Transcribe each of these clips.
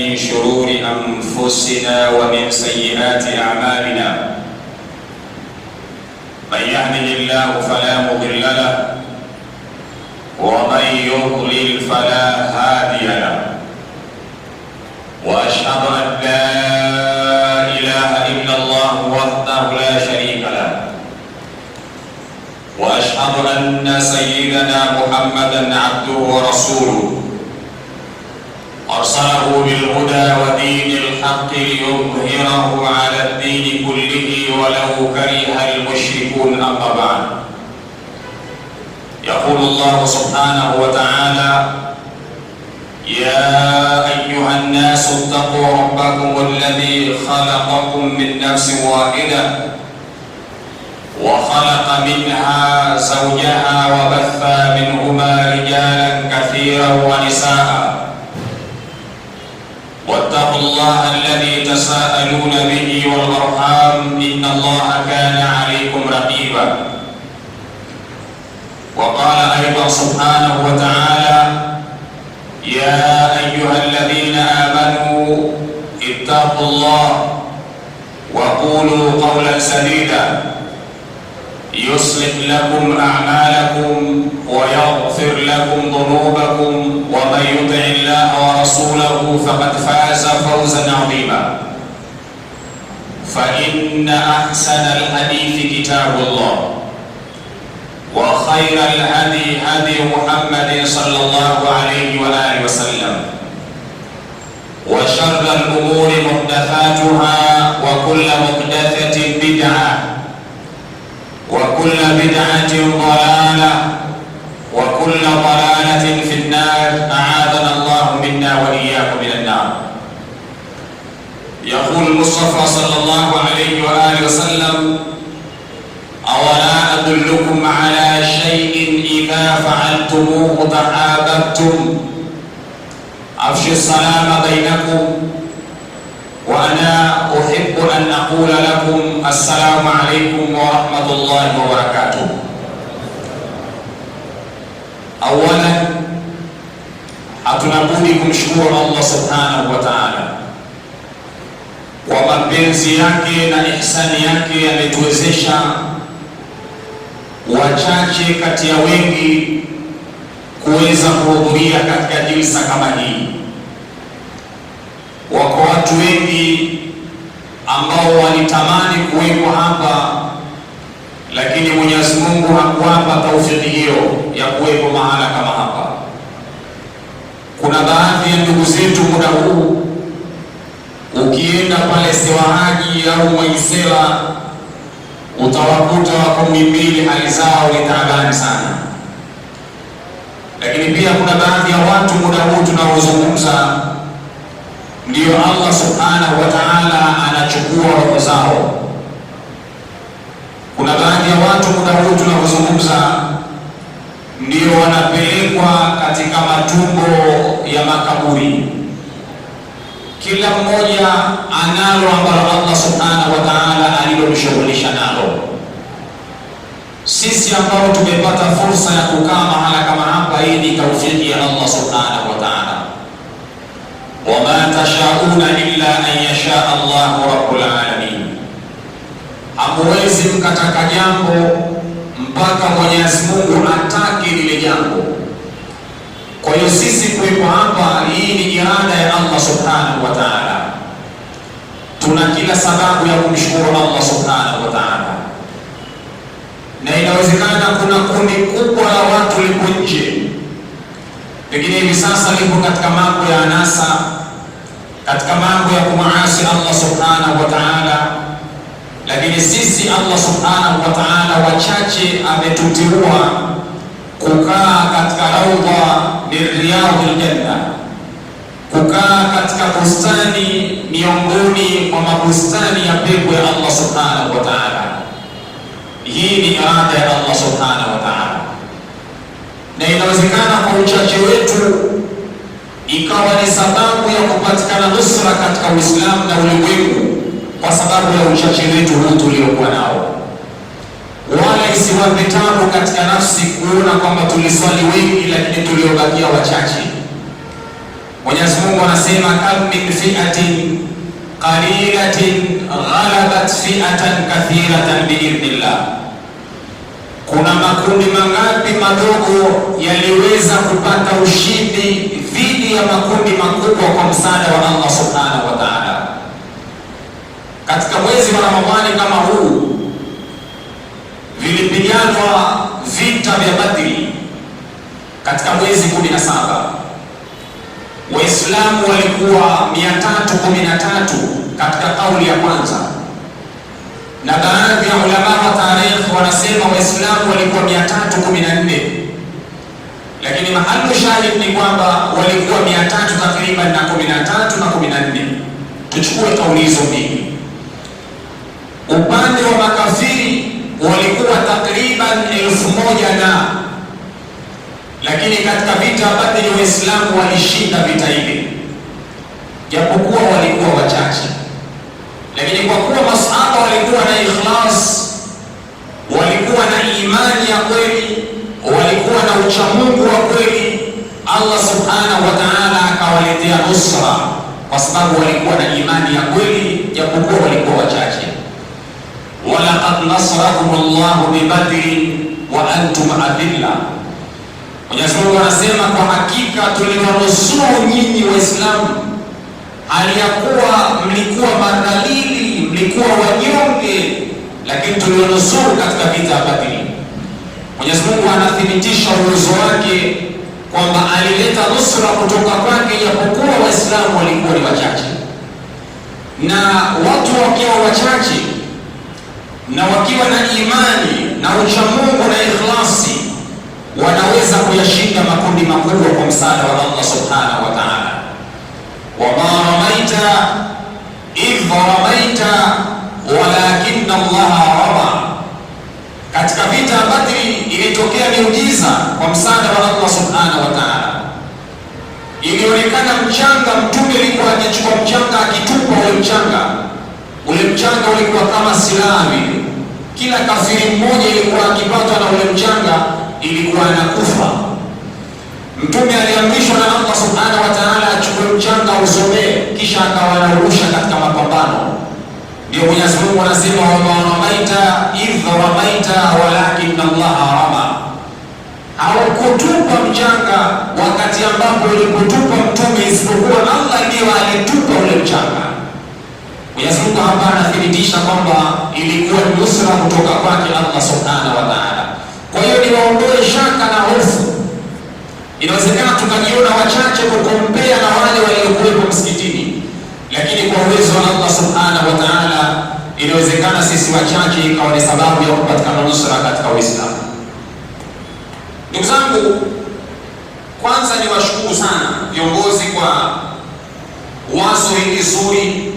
من شرور أنفسنا ومن سيئات أعمالنا. من يهده الله فلا مضل له ومن يضلل فلا هادي له. وأشهد أن لا إله إلا الله وحده لا شريك له. وأشهد أن سيدنا محمدا عبده ورسوله أرسله بالهدى ودين الحق ليظهره على الدين كله ولو كره المشركون. أما بعد، يقول الله سبحانه وتعالى: يا أيها الناس اتقوا ربكم الذي خلقكم من نفس واحدة وخلق منها زوجها وبث منهما رجالا كثيرا ونساء واتقوا الله الذي تساءلون به والأرحام إن الله كان عليكم رقيبا. وقال أيضا سبحانه وتعالى: يا أيها الذين آمنوا اتقوا الله وقولوا قولا سديدا يصلح لكم أعمالكم ويغفر لكم ذنوبكم ومن يطع الله ورسوله فقد فاز فوزا عظيما. فإن أحسن الحديث كتاب الله وخير الهدي هدي محمد صلى الله عليه وآله وسلم وشر الأمور محدثاتها وكل محدثة بدعة وكل بدعة ضلالة وكل ضلالة في النار. أعاذنا الله منا وإياكم من النار. يقول المصطفى صلى الله عليه وآله وسلم: أولا أدلكم على شيء إذا فعلتموه تحاببتم أفشوا السلام بينكم وأنا أحب أن أقول لكم السلام عليكم ورحمة الله وبركاته. أولا hatuna budi kumshukuru Allah subhanahu wa ta'ala kwa mapenzi yake na ihsani yake, ametuwezesha wachache kati ya wengi kuweza kuhudhuria katika jilsa kama hii. Wako watu wengi ambao walitamani kuwepo hapa, lakini Mwenyezi Mungu hakuwapa taufiki hiyo ya kuwepo mahala kama hapa. Kuna baadhi ya ndugu zetu muda huu ukienda pale Sewahaji au Mwaisela utawakuta wako Muhimbili, hali zao ni taabani sana. Lakini pia kuna baadhi ya watu muda huu tunaozungumza ndio Allah subhanahu wa ta'ala anachukua roho zao. Kuna baadhi ya watu muda huu tunaozungumza ndio wanapelekwa katika matumbo ya makaburi. Kila mmoja analo ambalo Allah subhanahu wa ta'ala alilomshughulisha nalo. Sisi ambao tumepata fursa ya kukaa mahala kama hapa, hii ni taufiki ya Allah subhanahu wa ta'ala. Wama tashauna illa an yasha Allahu rabbul alamin. Hamuwezi mkataka jambo mpaka Mwenyezi Mungu atake lile jambo. Kwa hiyo sisi kuwepo hapa, hii ni irada ya Allah subhanahu wa ta'ala. Tuna kila sababu ya kumshukuru Allah subhanahu wa ta'ala, na inawezekana kuna kundi kubwa la watu lipo nje, pengine hivi sasa lipo katika mambo ya anasa, katika mambo ya kumaasi Allah subhanahu wa ta'ala. Lakini sisi Allah subhanahu wa ta'ala wachache ametutiwa kukaa katika raudha min riyadhil janna, kukaa katika bustani miongoni mwa mabustani ya pepo ya Allah subhanahu wa ta'ala. Hii ni irada ya Allah subhanahu wa ta'ala, na inawezekana kwa uchache wetu ikawa ni sababu ya kupatikana nusra katika Uislamu na ulimwengu, kwa sababu ya uchache wetu huu tuliokuwa nao. Wala isiwape tabu katika nafsi kuona kwamba tuliswali wengi lakini tuliobakia wachache. Mwenyezi Mungu anasema kam min fi'atin qalilatin ghalabat fi'atan kathiratan biidhnillah. Kuna makundi mangapi madogo yaliweza kupata ushindi dhidi ya makundi makubwa kwa msaada wa Allah subhanahu wa ta'ala. Katika mwezi wa Ramadhani kama huu vilipiganwa vita vya Badri katika mwezi 17. Waislamu walikuwa 313 katika kauli ya kwanza, na baadhi ya ulama wa tarikh wanasema Waislamu walikuwa 314, lakini mahalu shahid ni kwamba walikuwa 300 takriban na 13 na 14. Tuchukue kauli hizo mbili. Upande wa makafiri walikuwa takriban 1000 na, lakini katika vita Badri Waislamu walishinda vita ile, japokuwa walikuwa wachache. Lakini kwa kuwa masahaba walikuwa na ikhlas, walikuwa na imani ya kweli, walikuwa na uchamungu wa kweli, Allah subhanahu wa ta'ala akawaletea nusra, kwa sababu walikuwa na imani ya kweli, japokuwa walikuwa wachache. Walaqad nasarakumullahu bibadrin wa antum adilla. Mwenyezi Mungu anasema kwa hakika tuliwanusuru nyinyi Waislamu hali ya kuwa mlikuwa madhalili, mlikuwa wanyonge, lakini tuliwanusuru katika vita ya Badri. Mwenyezi Mungu anathibitisha uwezo wake kwamba alileta nusra kutoka kwake, japokuwa Waislamu walikuwa ni wachache. Na watu wakiwa wachache na wakiwa na imani na uchamungu na ikhlasi, wanaweza kuyashinda makundi makubwa kwa msaada wa Allah subhanahu wa ta'ala. Wama ramaita idh ramaita walakinna Allaha rama. Katika vita Badri ilitokea miujiza kwa msaada wa Allah subhanahu wa ta'ala. Ilionekana mchanga, mtume alikuwa akichukua mchanga akitupa ule mchanga ulikuwa kama silaha vile. Kila kafiri mmoja ilikuwa akipatwa na ule mchanga ilikuwa anakufa. Mtume aliamrishwa na Allah subhanahu wa ta'ala achukue mchanga usomee, kisha akawa anaurusha katika mapambano. Ndio Mwenyezi Mungu anasema wama ramaita idh ramaita walakinna Allaha rama. Haukutupa mchanga wakati ambapo ulipotupa mtume, isipokuwa Allah ndiye alitupa ule mchanga. Mwenyezi Mungu hapa anathibitisha kwamba ilikuwa nusra kutoka kwake Allah subhanahu wa ta'ala. Kwa hiyo niwaondoe shaka na hofu. Inawezekana tukajiona wachache kukompea na wale waliokuwepo msikitini, lakini kwa uwezo wa Allah subhanahu wa ta'ala inawezekana sisi wachache ikawa ni sababu ya kupatikana nusra katika Uislamu. Ndugu zangu, kwanza ni washukuru sana viongozi kwa wazo hili zuri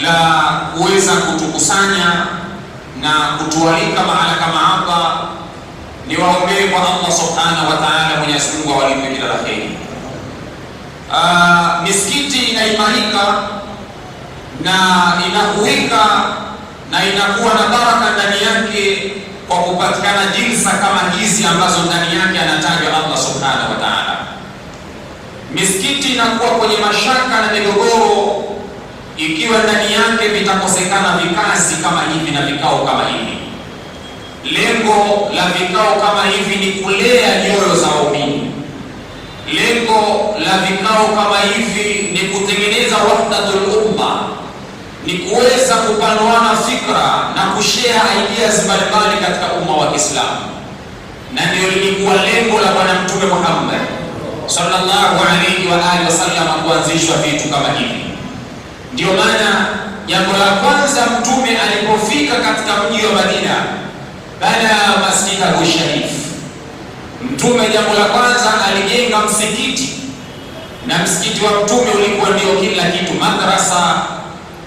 la kuweza kutukusanya na kutualika mahala kama hapa. Niwaombee kwa Allah subhanahu wa ta'ala, Mwenyezi Mungu awalipe kila la kheri. Misikiti inaimarika na inakuika na inakuwa na baraka ndani yake kwa kupatikana jilsa kama hizi ambazo ndani yake anatajwa Allah subhanahu wa ta'ala. Misikiti inakuwa kwenye mashaka na migogoro ikiwa ndani yake vitakosekana vikazi kama hivi na vikao kama hivi. Lengo la vikao kama hivi ni kulea nyoyo za waumini. Lengo la vikao kama hivi ni kutengeneza wahdatul umma, ni kuweza kupanuana fikra na kushare ideas mbalimbali katika umma wa Kiislamu, na ndio lilikuwa lengo la Bwana Mtume Muhammad sallallahu alaihi wa alihi wasallam kuanzishwa vitu kama hivi. Ndio maana jambo la kwanza Mtume alipofika katika mji wa Madina, baada ya Masjid al-Sharif, Mtume jambo la kwanza alijenga msikiti, na msikiti wa Mtume ulikuwa ndio kila kitu. Madrasa,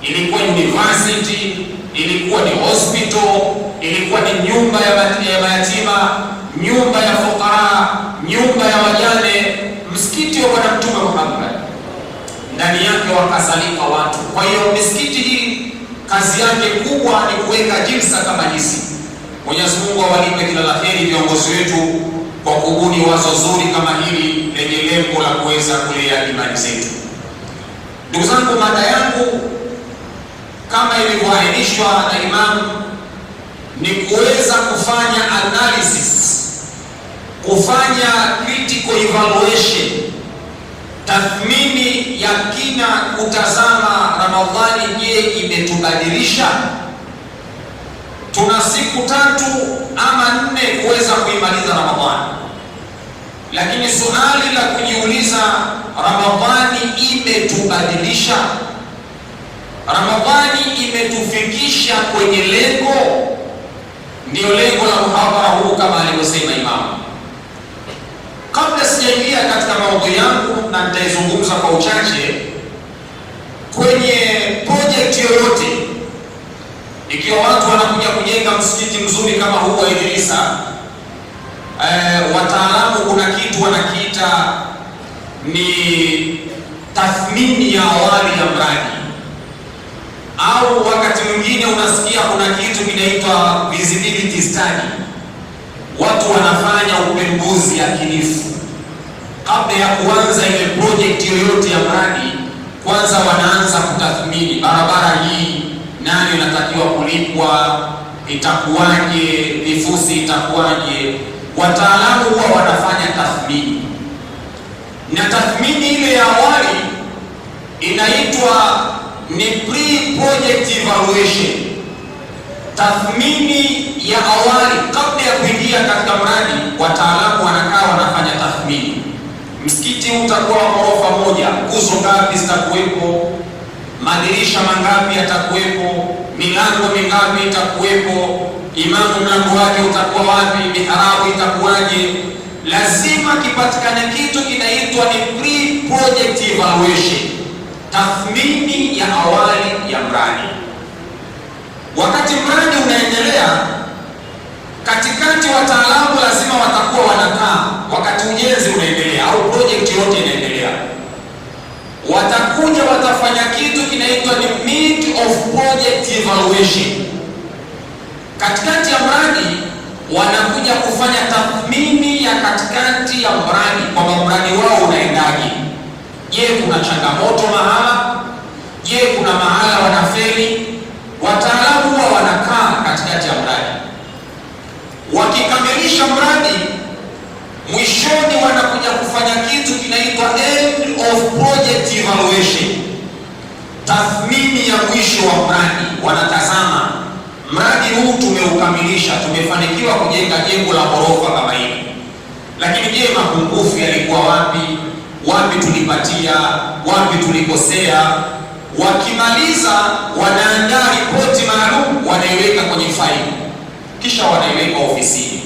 ilikuwa university, ilikuwa ni hospital, ilikuwa ni nyumba ya mayatima, nyumba ya fukara, nyumba ya wajane. Msikiti wa Bwana Mtume Muhammad, ndani yake wakasalika watu. Kwa hiyo misikiti hii kazi yake kubwa ni kuweka jilsa kama hizi. Mwenyezi Mungu awalipe kila la kheri viongozi wetu kwa kubuni wazo zuri kama hili lenye lengo la kuweza kulea imani zetu. Ndugu zangu, mada yangu kama ilivyoainishwa na Imam ni kuweza kufanya analysis, kufanya critical evaluation, tathmini ya kina, kutazama Ramadhani, je, imetubadilisha? Tuna siku 3 ama 4 kuweza kuimaliza Ramadhani, lakini swali la kujiuliza, Ramadhani imetubadilisha? Ramadhani imetufikisha kwenye lengo? Ndio lengo la muhadhara huu kama alivyosema Imamu. Kabla sijaingia katika maudhui yangu, na nitaizungumza kwa uchache, kwenye project yoyote, ikiwa watu wanakuja kujenga msikiti mzuri kama huu wa Idrisa, wataalamu kuna kitu wanakiita ni tathmini ya awali ya mradi, au wakati mwingine unasikia kuna kitu kinaitwa visibility study. Watu wanafanya upembuzi yakinifu kabla ya kuanza ile project yoyote ya mradi. Kwanza wanaanza kutathmini barabara hii, nani anatakiwa kulipwa, itakuwaje, vifusi itakuwaje. Wataalamu huwa wanafanya tathmini, na tathmini ile ya awali inaitwa ni pre-project evaluation. Tathmini ya awali kabla ya kuingia katika mradi, wataalamu wanakaa wanafanya tathmini. Msikiti utakuwa ghorofa moja, nguzo ngapi zitakuwepo, madirisha mangapi yatakuwepo, milango mingapi itakuwepo, imamu mlango wake utakuwa wapi, miharabu itakuwaje. Lazima kipatikane kitu kinaitwa ni pre-project evaluation, tathmini ya awali ya mradi. Wakati mradi unaendelea, katikati wataalamu lazima watakuwa wanakaa, wakati ujenzi unaendelea au project yote inaendelea, watakuja watafanya kitu kinaitwa ni mid of project evaluation. Katikati ya mradi wanakuja kufanya tathmini ya katikati ya mradi, kwamba mradi wao unaendaje. Je, kuna changamoto mahala? Je, kuna mahala wanafeli? Wataalamu huwa wanakaa katikati ya mradi, wakikamilisha mradi, mwishoni wanakuja kufanya kitu kinaitwa end of project evaluation, tathmini ya mwisho wa mradi. Wanatazama mradi huu tumeukamilisha, tumefanikiwa kujenga jengo la ghorofa kama hili, lakini je, mapungufu yalikuwa wapi? Wapi tulipatia? Wapi tulikosea? Wakimaliza wanaandaa ripoti maalum, wanaiweka kwenye faili, kisha wanaiweka ofisini.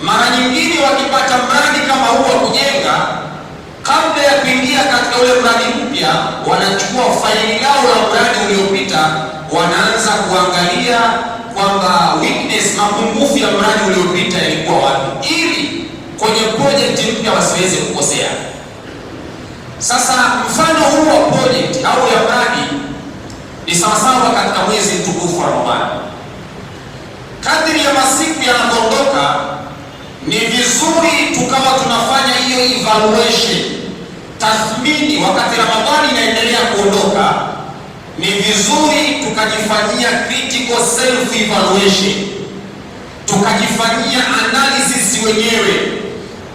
Mara nyingine wakipata mradi kama huu wa kujenga, kabla ya kuingia katika ule mradi mpya, wanachukua faili lao la mradi uliopita, wanaanza kuangalia kwamba weakness, mapungufu ya mradi uliopita yalikuwa wapi, ili kwenye project mpya wasiweze kukosea. Sasa mfano huu wa project au ya mradi ni sawasawa katika mwezi mtukufu wa Ramadhani. Kadri ya masiku yanapoondoka, ni vizuri tukawa tunafanya hiyo evaluation, tathmini. Wakati Ramadhani inaendelea kuondoka, ni vizuri tukajifanyia critical self evaluation, tukajifanyia analysis wenyewe.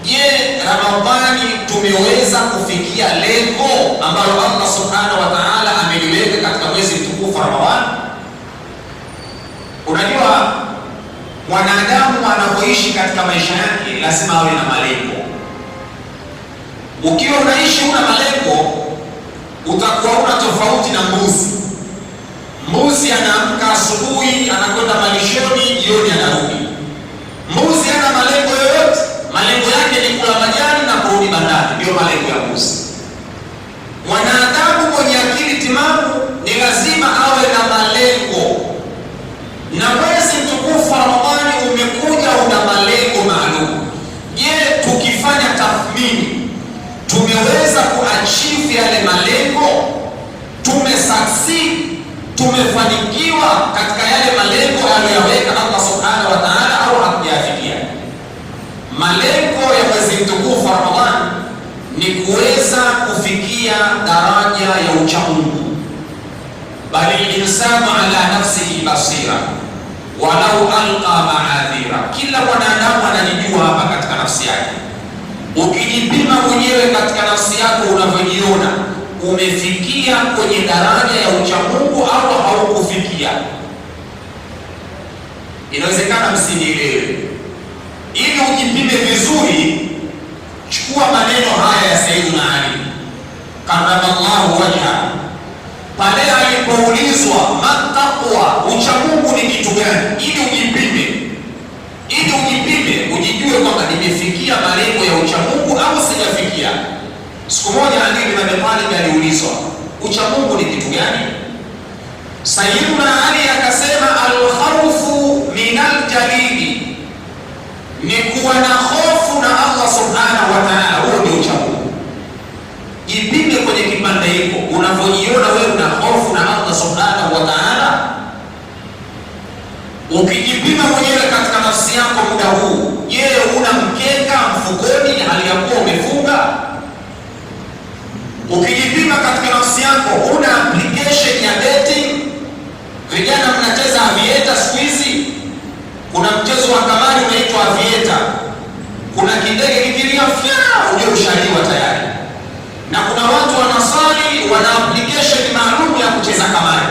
Je, Ramadhani tumeweza kufikia lengo ambalo Allah Subhanahu wa Ta'ala ameliweka katika mwezi mtukufu Ramadhani? Unajua, mwanadamu anapoishi katika maisha yake lazima awe na malengo. Ukiwa unaishi una malengo, utakuwa una tofauti na mbuzi. Mbuzi anaamka asubuhi, anakwenda malishoni, jioni anarudi. Mbuzi hana malengo yoyote. Malengo yake ni kula majani na kurudi bandani, ndio malengo ya mbuzi. Mwanadamu mwenye akili timamu ni lazima awe na malengo, na mwezi mtukufu Ramadhani umekuja una malengo maalum. Je, tukifanya tathmini, tumeweza kuachieve yale malengo? Tumesucceed? Tumefanikiwa katika yale malengo aliyoweka Allah Subhanahu wa Ta'ala, au hatujafikia? malengo ya mwezi mtukufu wa Ramadhani ni kuweza kufikia daraja ya uchamungu. Bali insanu ala nafsihi basira walau alqa maadhira, kila mwanadamu anajijua hapa katika nafsi yake. Ukijipima mwenyewe katika nafsi yako unavyojiona, umefikia kwenye daraja ya uchamungu au haukufikia? Inawezekana msinielewe. Ili ujipime vizuri, chukua maneno haya ya Sayyidina Ali karramallahu wajha, pale alipoulizwa mataqwa, uchamungu ni kitu gani, ili ujipime ujijue kwamba nimefikia malengo ya uchamungu au sijafikia. Siku moja Ali bin Abi Talib aliulizwa uchamungu ni kitu gani? Sayyidina Ali akasema al-khawfu min al-jalili, ni kuwa na hofu na Allah subhanahu wa ta'ala. Huo ndio uchamungu. Jipime kwenye kipande hiko, unavyojiona wewe una hofu na Allah subhanahu wa ta'ala. Ukijipima mwenyewe katika nafsi yako muda huu, je, una mkeka mfukoni hali ya kuwa umefunga? Ukijipima katika nafsi yako, una application ya dating? Vijana mnacheza avieta siku hizi, kuna mchezo wa kamari unaitwa avieta, kuna kindege kikilia ujue ushaliwa tayari, na kuna watu wanasali wana application maalum ya kucheza kamari.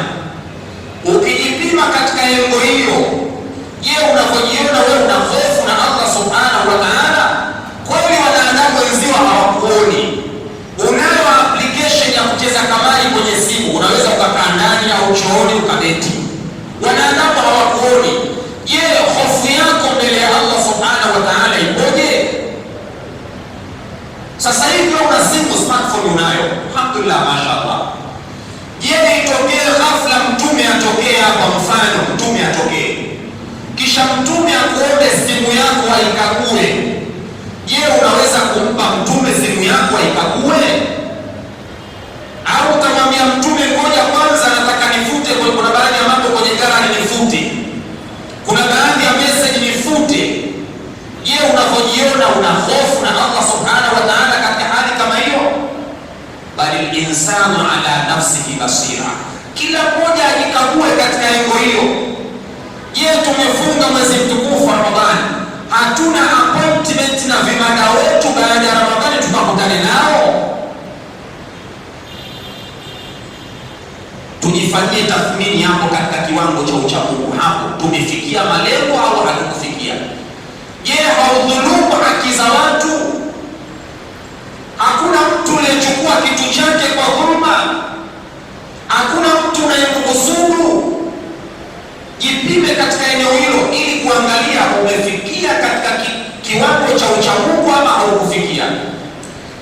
Ukijipima katika engo hiyo, je, unavyojiona wewe una hofu na Allah subhanahu wa ta'ala? Kweli wanadamu wenzio hawakuoni? Unayo application ya kucheza kamari kwenye simu, unaweza ukakaa ndani au chooni ukabeti, wanadamu hawakuoni. Je, hofu yako mbele ya Allah subhanahu wa ta'ala ipoje? Sasa hivi una simu, smartphone unayo, alhamdulillah, mashaallah. Je, itokee ghafla mtume atokee hapa, mfano mtume atokee, kisha mtume akuombe simu yako aikague, je, unaweza kumpa mtume simu yako aikague? Au utamwambia mtume ngoja kwanza nataka nifute, kuna baadhi ya mambo kwenye gallery nifute, kuna baadhi ya message nifute? Je, unavyojiona una hofu na Allah subhanahu wa ta'ala katika hali kama hiyo? Bali insanu ala nafsihi basira, kila mmoja ajikague katika engo hiyo. Je, tumefunga mwezi mtukufu wa Ramadhani, hatuna appointment na vimada wetu baada ya Ramadhani tukakutane nao? Tujifanyie tathmini hapo katika kiwango cha uchamungu, hapo tumefikia malengo au hatukufikia? Je, haudhulumu haki za watu? Hakuna mtu anayechukua kitu chake kwa dhulma, hakuna mtu anayekuhusudu. Jipime katika eneo hilo ili kuangalia umefikia katika kiwango cha uchamungu ama haukufikia.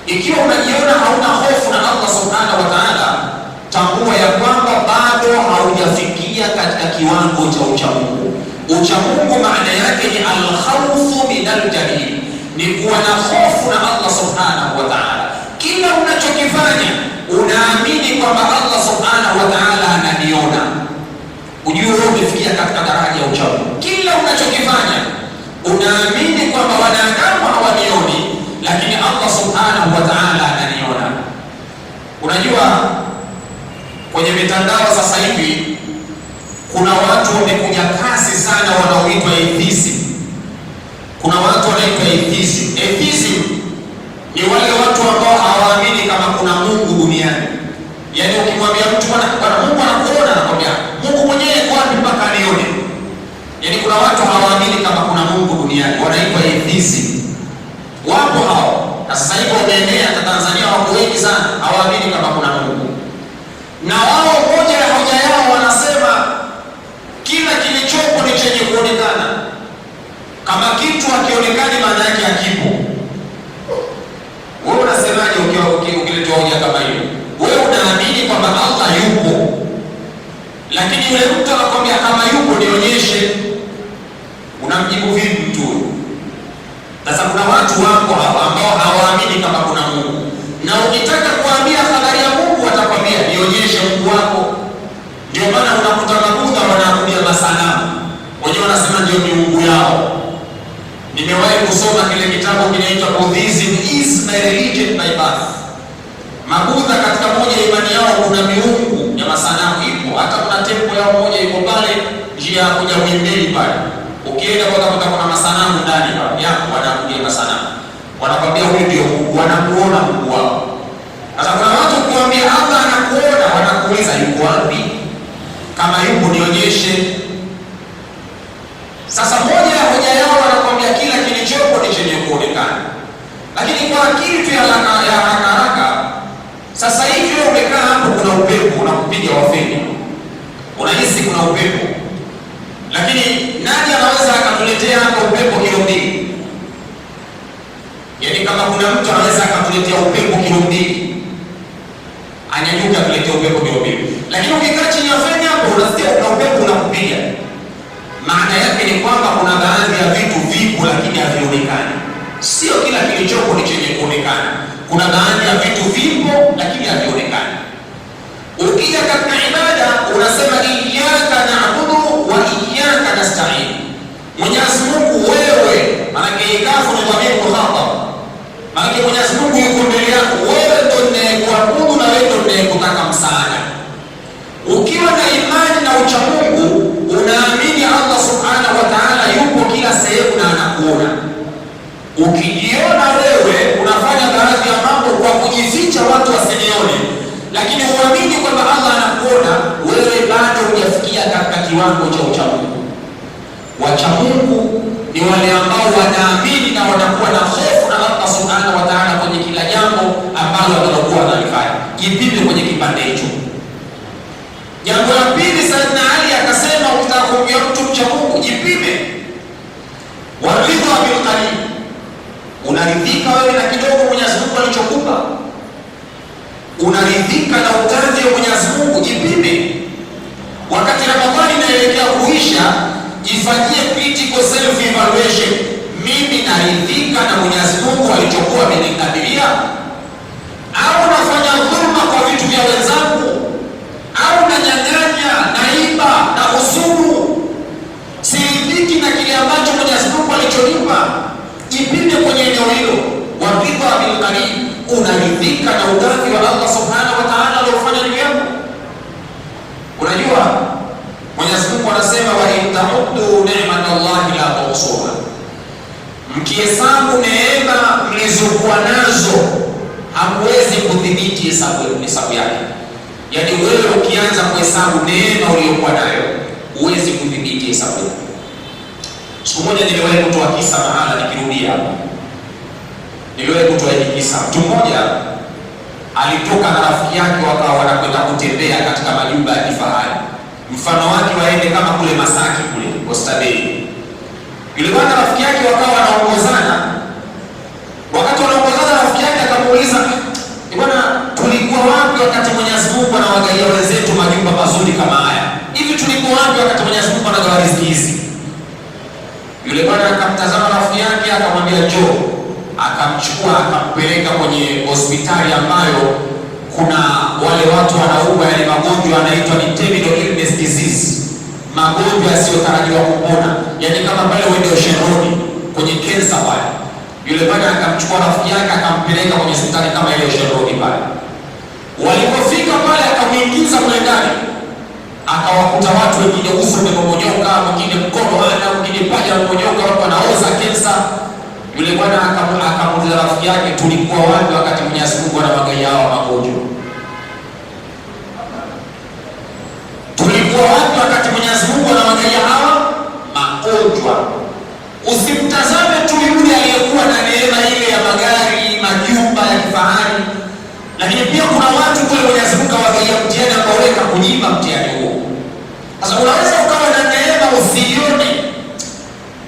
Ikiwa unajiona hauna hofu na Allah subhanahu wa ta'ala, tambua ya kwamba bado haujafikia katika kiwango cha uchamungu. Uchamungu maana yake ni al-khawfu min al-jalil, ni kuwa na hofu na Allah subhanahu wa ta'ala. Kila unachokifanya unaamini kwamba Allah subhanahu wa ta'ala ananiona, ujue wewe umefikia katika daraja ya uchamungu. Kila unachokifanya unaamini kwamba wanadamu hawanioni, lakini Allah subhanahu wa ta'ala ananiona. Unajua, kwenye mitandao sasa hivi kuna watu wamekuja kasi sana wanaoitwa atheism. Kuna watu wanaitwa atheism. Atheism ni wale watu ambao hawaamini kama kuna Mungu duniani. Yaani ukimwambia mtu bwana Mungu anakuona, anakwambia Mungu mwenyewe yuko wapi mpaka anione? Yaani kuna watu hawaamini kama kuna Mungu duniani, wanaitwa atheism. Wapo hao. Na sasa hivi wameenea Tanzania, wako wengi sana hawaamini kama kuna Mungu. Na wao moja ya hoja yao wanasema kila kilichopo ni chenye kuonekana. Kama kitu hakionekani maana yake hakipo. Wewe unasemaje ukiletea hoja kama hiyo? Wewe unaamini kwamba Allah yupo, lakini yule mtu anakuambia kama yupo nionyeshe, unamjibu vipi mtu huyo? Sasa kuna watu wako hapa ambao hawaamini kama kuna Mungu, na ukitaka kuambia habari ya Mungu watakwambia nionyeshe Mungu wako. Ndio maana unakuta Mabudha wanaabudia masanamu, wenyewe wanasema ndio miungu yao. Nimewahi kusoma kile kitabu kinaitwa Buddhism is my religion by birth. Mabudha katika moja imani yao kuna miungu ya masanamu ipo. Hata kuna temple yao moja iko pale njia ya kuja Muhimbili pale. Ukienda utakuta kuna masanamu ndani pale. Yako wanaabudia masanamu. Wanakwambia huyu ndio Mungu, wanamuona Mungu wao. Sasa kuna watu kuambia Allah anakuona, wanakuuliza yuko wapi? Kama yupo nionyeshe. Sasa moja ya hoja yao wanakuambia kila kilichopo ni chenye kuonekana. Lakini kwa akili tu ya haraka, sasa hivi wewe umekaa hapo, kuna upepo unakupiga wafeni. Unahisi kuna upepo. Lakini nani anaweza akatuletea hapo upepo kilo 2? Yaani kama kuna mtu anaweza akatuletea upepo kilo 2. Anyanyuka kuletea upepo kilo 2. Lakini ukikaa chini ya feni hapo unasikia kuna upepo unakupiga. Maana yake ni kwamba kuna baadhi ya vitu vipo lakini havionekani. Sio kila kilichopo ni chenye kuonekana. Kuna baadhi ya vitu vipo lakini havionekani. Ukija katika ibada unasema iyyaka na'budu wa iyyaka nasta'in. Mwenyezi Mungu wewe, maana ikafu ni dhamir muhatab. Maana Mwenyezi Mungu yuko mbele yako, wewe ndio unayekuabudu na wewe ndio unayekutaka msaada. Ukiwa na imani na ucha Mungu, unaamini Allah subhanahu wa ta'ala yupo kila sehemu na anakuona. Ukijiona wewe unafanya baadhi ya mambo kwa kujificha watu wasinione, lakini uamini kwamba Allah anakuona, wewe bado hujafikia katika kiwango cha ucha Mungu. Wacha Mungu ni wale ambao wanaamini na wanakuwa na hofu na Allah subhanahu wa ta'ala kwenye kila jambo ambalo wanakuwa wanalifanya. Jipime kwenye kipande hicho. Jambo la pili, Sayyidina Ali akasema ukitaka kumjua mtu mcha Mungu jipime. Waridha bil qalil. Unaridhika wewe na kidogo Mwenyezi Mungu alichokupa? Unaridhika na utanzi wa Mwenyezi Mungu? Jipime. Wakati Ramadhani inaelekea kuisha, jifanyie critical self evaluation. Mimi naridhika na Mwenyezi Mungu alichokuwa amenikadiria? Au nafanya dhulma kwa vitu vya wenzangu? Au nanyang'anya, naiba na husudu? Siridhiki na kile ambacho Mwenyezi Mungu alichonipa? Jipime kwenye eneo hilo. Waridha bil qalil. Unaridhika na ugadhi wa Allah subhanahu wa ta'ala aliofanya juu yako? Unajua Mwenyezi Mungu anasema wa in ta'uddu ni'matallahi la tuhsuha. Mkihesabu neema mlizokuwa nazo hamwezi kudhibiti hesabu yake. Yaani wewe ukianza kuhesabu neema uliyokuwa nayo huwezi kudhibiti hesabu yake. Siku moja niliwahi kutoa kisa mahala, nikirudia hapa. Niliwahi kutoa hiki kisa. Mtu mmoja alitoka na rafiki yake wakawa wanakwenda kutembea katika majumba ya kifahari. Mfano wake waende kama kule Masaki kule Oysterbay. Yule bwana rafiki yake wakawa wanaongozana. Wakati wanaongozana rafiki yake akamuuliza, "Bwana, tulikuwa wapi wakati Mwenyezi Mungu anawagaia wenzetu majumba mazuri kama haya? Hivi tulikuwa wapi wakati Mwenyezi Mungu anagawa riziki hizi?" Yule bwana akamtazama rafiki yake akamwambia njoo. Akamchukua akampeleka kwenye hospitali ambayo kuna wale watu wanaumwa yale magonjwa yanaitwa ni terminal illness disease. Magonjwa yasiyotarajiwa kupona. Yaani kama pale uende Ocean Road kwenye cancer pale. Yule bwana akamchukua rafiki yake akampeleka kwenye hospitali kama ile Ocean Road pale. Walipofika pale akamuingiza mle ndani. Akawakuta watu wengine uso umemomonyoka, wengine mkono hana, wengine paja umemomonyoka, watu wanaoza cancer. Yule bwana akamuuliza rafiki yake, tulikuwa wapi wakati Mwenyezi Mungu anawagaia hawa magonjwa? Tulikuwa wapi wakati Mwenyezi Mungu anawagaia hawa magonjwa? Usimtazame tu yule aliyekuwa na neema ile ya magari, majumba ya kifahari. Lakini pia kuna watu kule Mwenyezi Mungu awagaia mtihani ambao weka kunyima mtihani huo. Sasa unaweza ukawa na neema usione.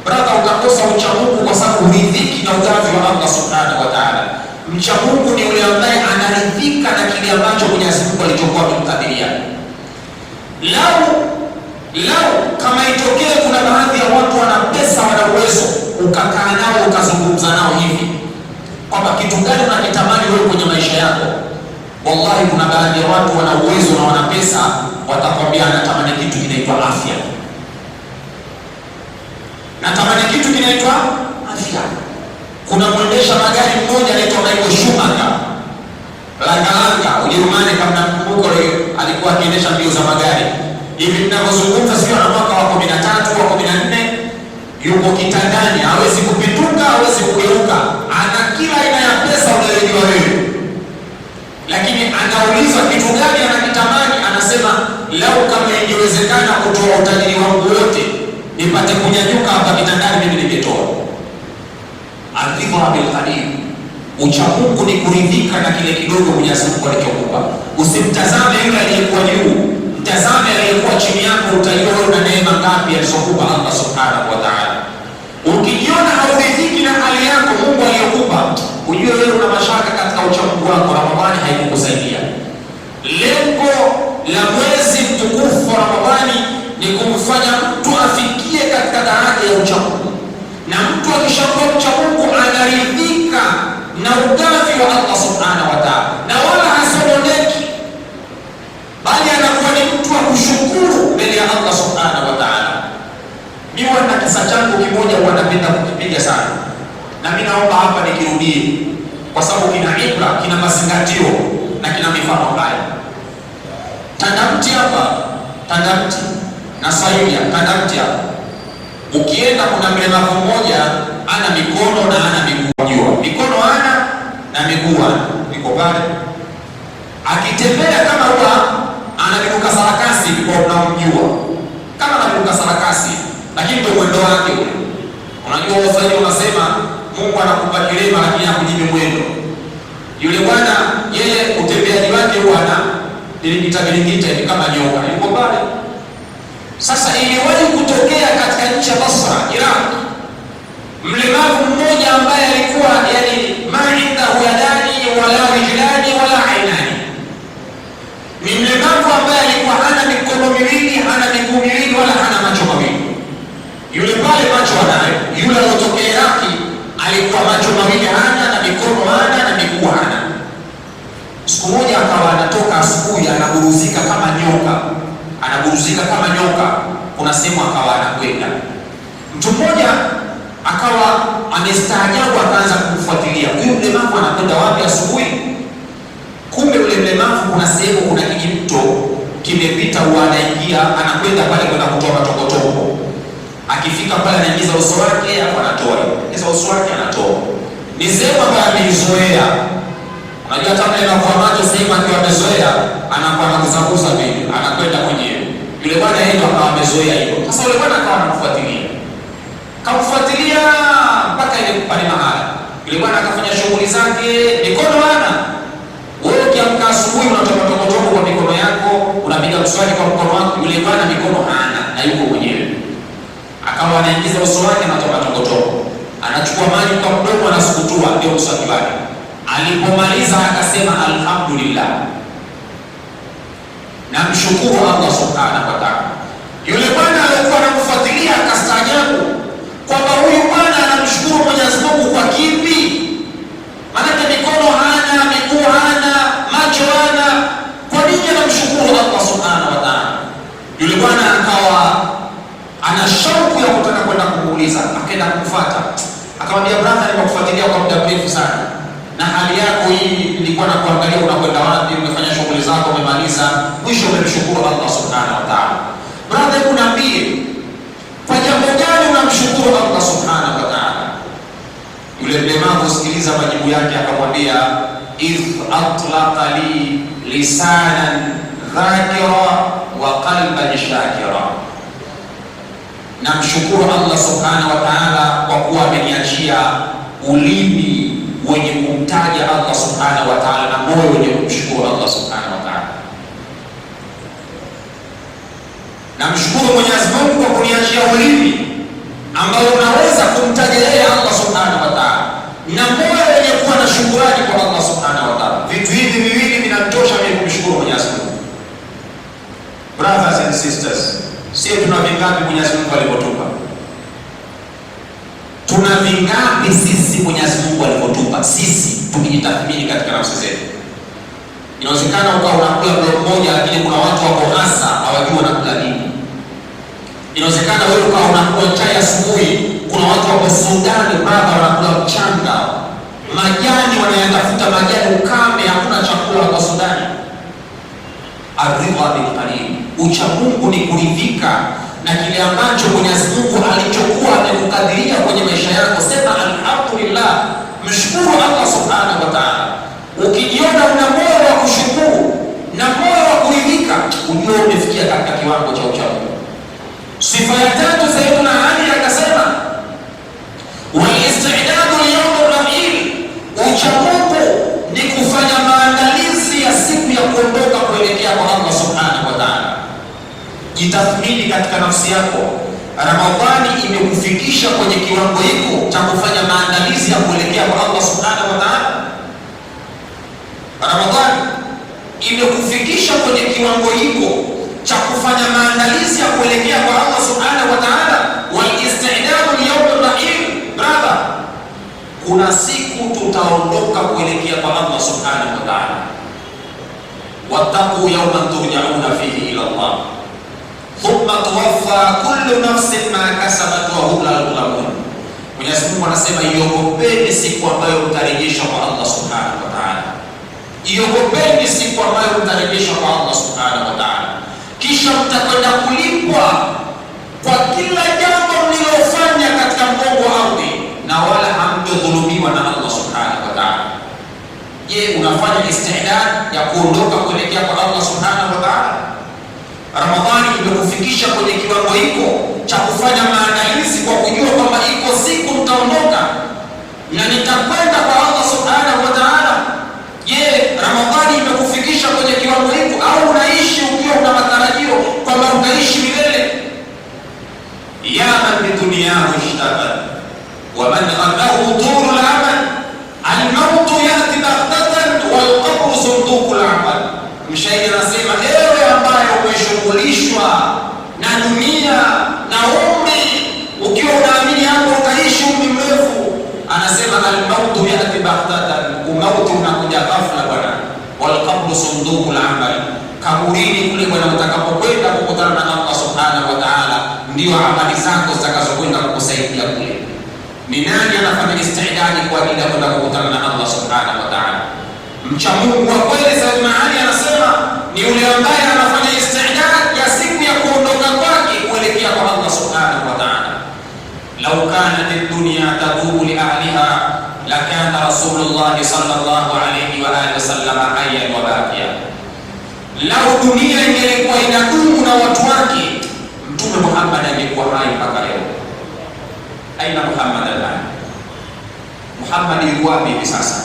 Brother, utakosa ucha Mungu kwa sababu huridhiki na ugadhi wa Allah subhanahu wa ta'ala. Mcha Mungu ni yule ambaye anaridhika na kile ambacho Mwenyezi Mungu alichokuwa amemkadiria. Lau kama itokee kuna baadhi ya watu wana pesa, wana uwezo, ukakaa nao ukazungumza nao hivi kwamba kitu gani unakitamani wewe kwenye maisha yako, wallahi kuna baadhi ya watu wana uwezo na wana pesa, watakwambia natamani kitu kinaitwa afya. Natamani kitu kinaitwa afya. Kuna mwendesha magari mmoja anaitwa Michael Schumacher, Langa Ujerumani, kama nakumbuka, alikuwa akiendesha mbio za magari. Hivi ninavyozungumza sio na mwaka wa 13 wa 14, yuko kitandani, hawezi kupituka, hawezi kugeuka, ana kila aina ya pesa unayojua wewe. Lakini anaulizwa kitu gani anakitamani, anasema lau kama ingewezekana kutoa utajiri wangu wote nipate kunyanyuka hapa kitandani, mimi ningetoa. Adhifa bil qalil, ucha Mungu ni kuridhika na kile kidogo Mwenyezi Mungu alichokupa. Usimtazame yule aliyekuwa juu, mtazame aliyekuwa chini yako, utaiona neema ngapi alizokupa Allah subhanahu wa ta'ala. Ukijiona hauridhiki na hali yako Mungu aliyokupa, ujue wewe una mashaka katika ucha Mungu wako. Ramadhani haikukusaidia. Lengo la mwezi mtukufu wa Ramadhani ni kumfanya mtu afikie katika daraja ya ucha Mungu, na mtu akishakuwa mcha Mungu anaridhika na ugavi wa Allah subhanahu wa ta'ala, na wala hasononeki, bali anakuwa ni mtu wa kushukuru mbele ya Allah subhanahu wa ta'ala. Mimi wana kisa changu kimoja wanapenda kukipiga sana, na mimi naomba hapa nikirudie, kwa sababu kina ibra, kina mazingatio na kina mifano haya. Tandamti hapa, Tandamti na Saidia, Tandamti hapa, ukienda kuna mlemavu mmoja ana mikono na ana miguu. Jua mikono ana na miguu ana, niko pale akitembea kama huwa anaruka sarakasi, kwa unamjua kama anaruka sarakasi, lakini ndio mwendo wake ule. Unajua waswahili wanasema Mungu anakupa kilema lakini hakujibi mwendo. Yule bwana yeye utembeaji wake huwa ana bilingita hivi kama nyoka, yuko pale. Sasa iliwahi kutokea katika nchi ya Basra, Iraq, mlemavu mmoja ambaye alikuwa yani maindahu yadani wala rijlani wala ainani. Ni mlemavu ambaye alikuwa hana mikono miwili, hana miguu miwili, wala hana macho mawili. Yule pale macho anayo, yule aliyotokea Iraki alikuwa macho mawili hana, na mikono hana, na miguu hana. Siku moja akawa anatoka asubuhi, anaburuzika kama nyoka, kuna sehemu akawa anakwenda. Mtu mmoja akawa amestaajabu, akaanza kumfuatilia huyu mlemavu anakwenda wapi asubuhi. Kumbe yule mlemavu kuna sehemu, kuna kijimto kimepita, anaingia, anakwenda pale kwenda kutoa matokotoko. Akifika pale anaingiza uso wake, hapo anatoa, ingiza uso wake, anatoa. Ni sehemu ambayo ameizoea. Unajua hata mlemavu wa macho sehemu akiwa amezoea, anakuwa anakuzaguza vile, anakwenda mwenyewe. Yule bwana yeye akawa amezoea hivyo. Sasa yule bwana akawa anamfuatilia, kamfuatilia mpaka ile pale mahali. Yule bwana akafanya shughuli zake, mikono hana. Wewe ukiamka asubuhi unatoka tokotoko kwa mikono yako, unapiga mswaki kwa mkono wako. Yule bwana mikono hana na yuko mwenyewe. Akawa anaingiza uso wake, anatoka tokotoko, anachukua maji kwa mdomo, anasukutua, ndio mswaki wake. Alipomaliza akasema alhamdulillah, namshukuru Allah subhanahu wa ta'ala. Yule bwana alikuwa anamfuatilia akastaajabu kwamba huyu bwana anamshukuru Mwenyezi Mungu kwa kipi? Maana mikono hana, miguu hana, macho hana, kwa nini anamshukuru Allah subhanahu wa ta'ala? Yule bwana akawa ana shauku ya kutaka kwenda kumuuliza, akaenda kumfuata, akamwambia brother, nimekufuatilia kwa muda mrefu sana, na hali yako hii nilikuwa nakuangalia unakwenda wapi, umefanya shughuli zako, umemaliza, mwisho umemshukuru Allah subhanahu wa ta'ala. Brother, uniambie kwa jambo gani unamshukuru Allah subhanahu wa ta'ala? Yule mlemavu, sikiliza majibu yake, akamwambia idh atlaqa li lisanan dhakira wa qalban shakira. Namshukuru Allah subhanahu wa ta'ala kwa kuwa ameniachia ulimi wenye kumtaja Allah subhanahu wa ta'ala na moyo wenye kumshukuru Allah subhanahu wa ta'ala. Namshukuru Mwenyezi Mungu kwa kuniachia ulimi ambao unaweza kumtaja yeye Allah subhanahu wa ta'ala, na moyo wenye kuwa na shukrani kwa Allah subhanahu wa ta'ala. Vitu hivi viwili vinatosha mimi kumshukuru Mwenyezi Mungu. Brothers and sisters, sisi tuna vingapi Mwenyezi Mungu alipotupa? Tuna vingapi sisi Mwenyezi Mungu alipotupa? Sisi tukijitathmini katika nafsi zetu. Inawezekana ukawa unakula mlo mmoja, lakini kuna watu wako hasa hawajui wanakula nini. Inawezekana wewe ukawa unakula chai asubuhi, Kuna watu wako Sudani baba wanakula mchanga, majani wanayatafuta majani, ukame, hakuna chakula kwa Sudani. Aridha bil qalil, ucha Mungu ni kuridhika na kile ambacho Mwenyezi Mungu alichokuwa amekukadiria kwenye maisha yako. Sema alhamdulillah, mshukuru Allah subhanahu wa ta'ala. Ukijiona una moyo wa kushukuru na moyo wa kuridhika, ujue umefikia katika kiwango cha ucha Mungu. Sifa ya tatu, Sayyiduna Ali akasema wal-istidadu li-yawm ar-rahil, ucha Mungu ni kufanya maandalizi ya siku ya kuondoka kuelekea kwa Allah subhanahu wa ta'ala. Jitathmini katika nafsi yako, Ramadhani imekufikisha kwenye kiwango hiko cha kufanya maandalizi ya kuelekea kwa Allah subhanahu wa ta'ala? Ramadhani imekufikisha kwenye kiwango hiko cha kufanya maandalizi ya kuelekea kwa Allah subhanahu wa ta'ala? Wal-istidadu li-yawm ar-rahil, brother, kuna siku tutaondoka kuelekea kwa Allah subhanahu wa ta'ala. Wattaqu yawman turja'una fihi ila Allah thumma tuwaffa kullu nafsin ma kasabat wa hum la yuzlamun. Mwenyezi Mungu anasema iogopeni siku ambayo mtarejeshwa kwa Allah subhanahu wa ta'ala. Iogopeni siku ambayo mtarejeshwa kwa Allah subhanahu wa ta'ala, kisha mtakwenda kulipwa kwa kila jambo mlilofanya katika mgongo wa ardhi, na wala hamtodhulumiwa na Allah subhanahu wa ta'ala. Je, unafanya istidad ya kuondoka kuelekea kwa Allah subhanahu wa ta'ala? Ramadhani imekufikisha kwenye kiwango hiko cha kufanya maandalizi kwa kujua kwamba iko siku mtaondoka na nitakwenda kwa Allah subhanahu wa ta'ala. Je, Ramadhani imekufikisha kwenye kiwango hiko, au unaishi ukiwa una matarajio kwamba utaishi milele? Ya man bidunyahu ishtaghal wa man ghalahu tulul amal, al-mautu yati baghtatan wal qabru sunduqul amal. Mshairi anasema, ewe ambaye umeshughulishwa na dunia na umri, ukiwa unaamini hapo utaishi umri mrefu, anasema al-mautu yati baghtatan, umauti unakuja ghafla bwana. Wal qabru sunduqul amal, kaburini kule bwana utakapokwenda kukutana na Allah subhanahu wa ta'ala, ndio amali zako zitakazokwenda kukusaidia kule. Ni nani anafanya istidadi kwa ajili ya kwenda kukutana na Allah subhanahu wa ta'ala? Mcha Mungu wa kweli, Sayyidina Ali anasema, ni yule ambaye anafanya istidad ya siku ya kuondoka kwake kuelekea kwa Allah subhanahu wa ta'ala. Law kanat ad-dunya tadumu li ahliha lakana Rasulullah sallallahu alayhi wa alihi wasallam hayyan wa baqiya. Lau dunia ingelikuwa inadumu na watu wake, Mtume Muhammad angekuwa hai mpaka leo. Aina Muhammad alani? Muhammad yuko wapi hivi sasa?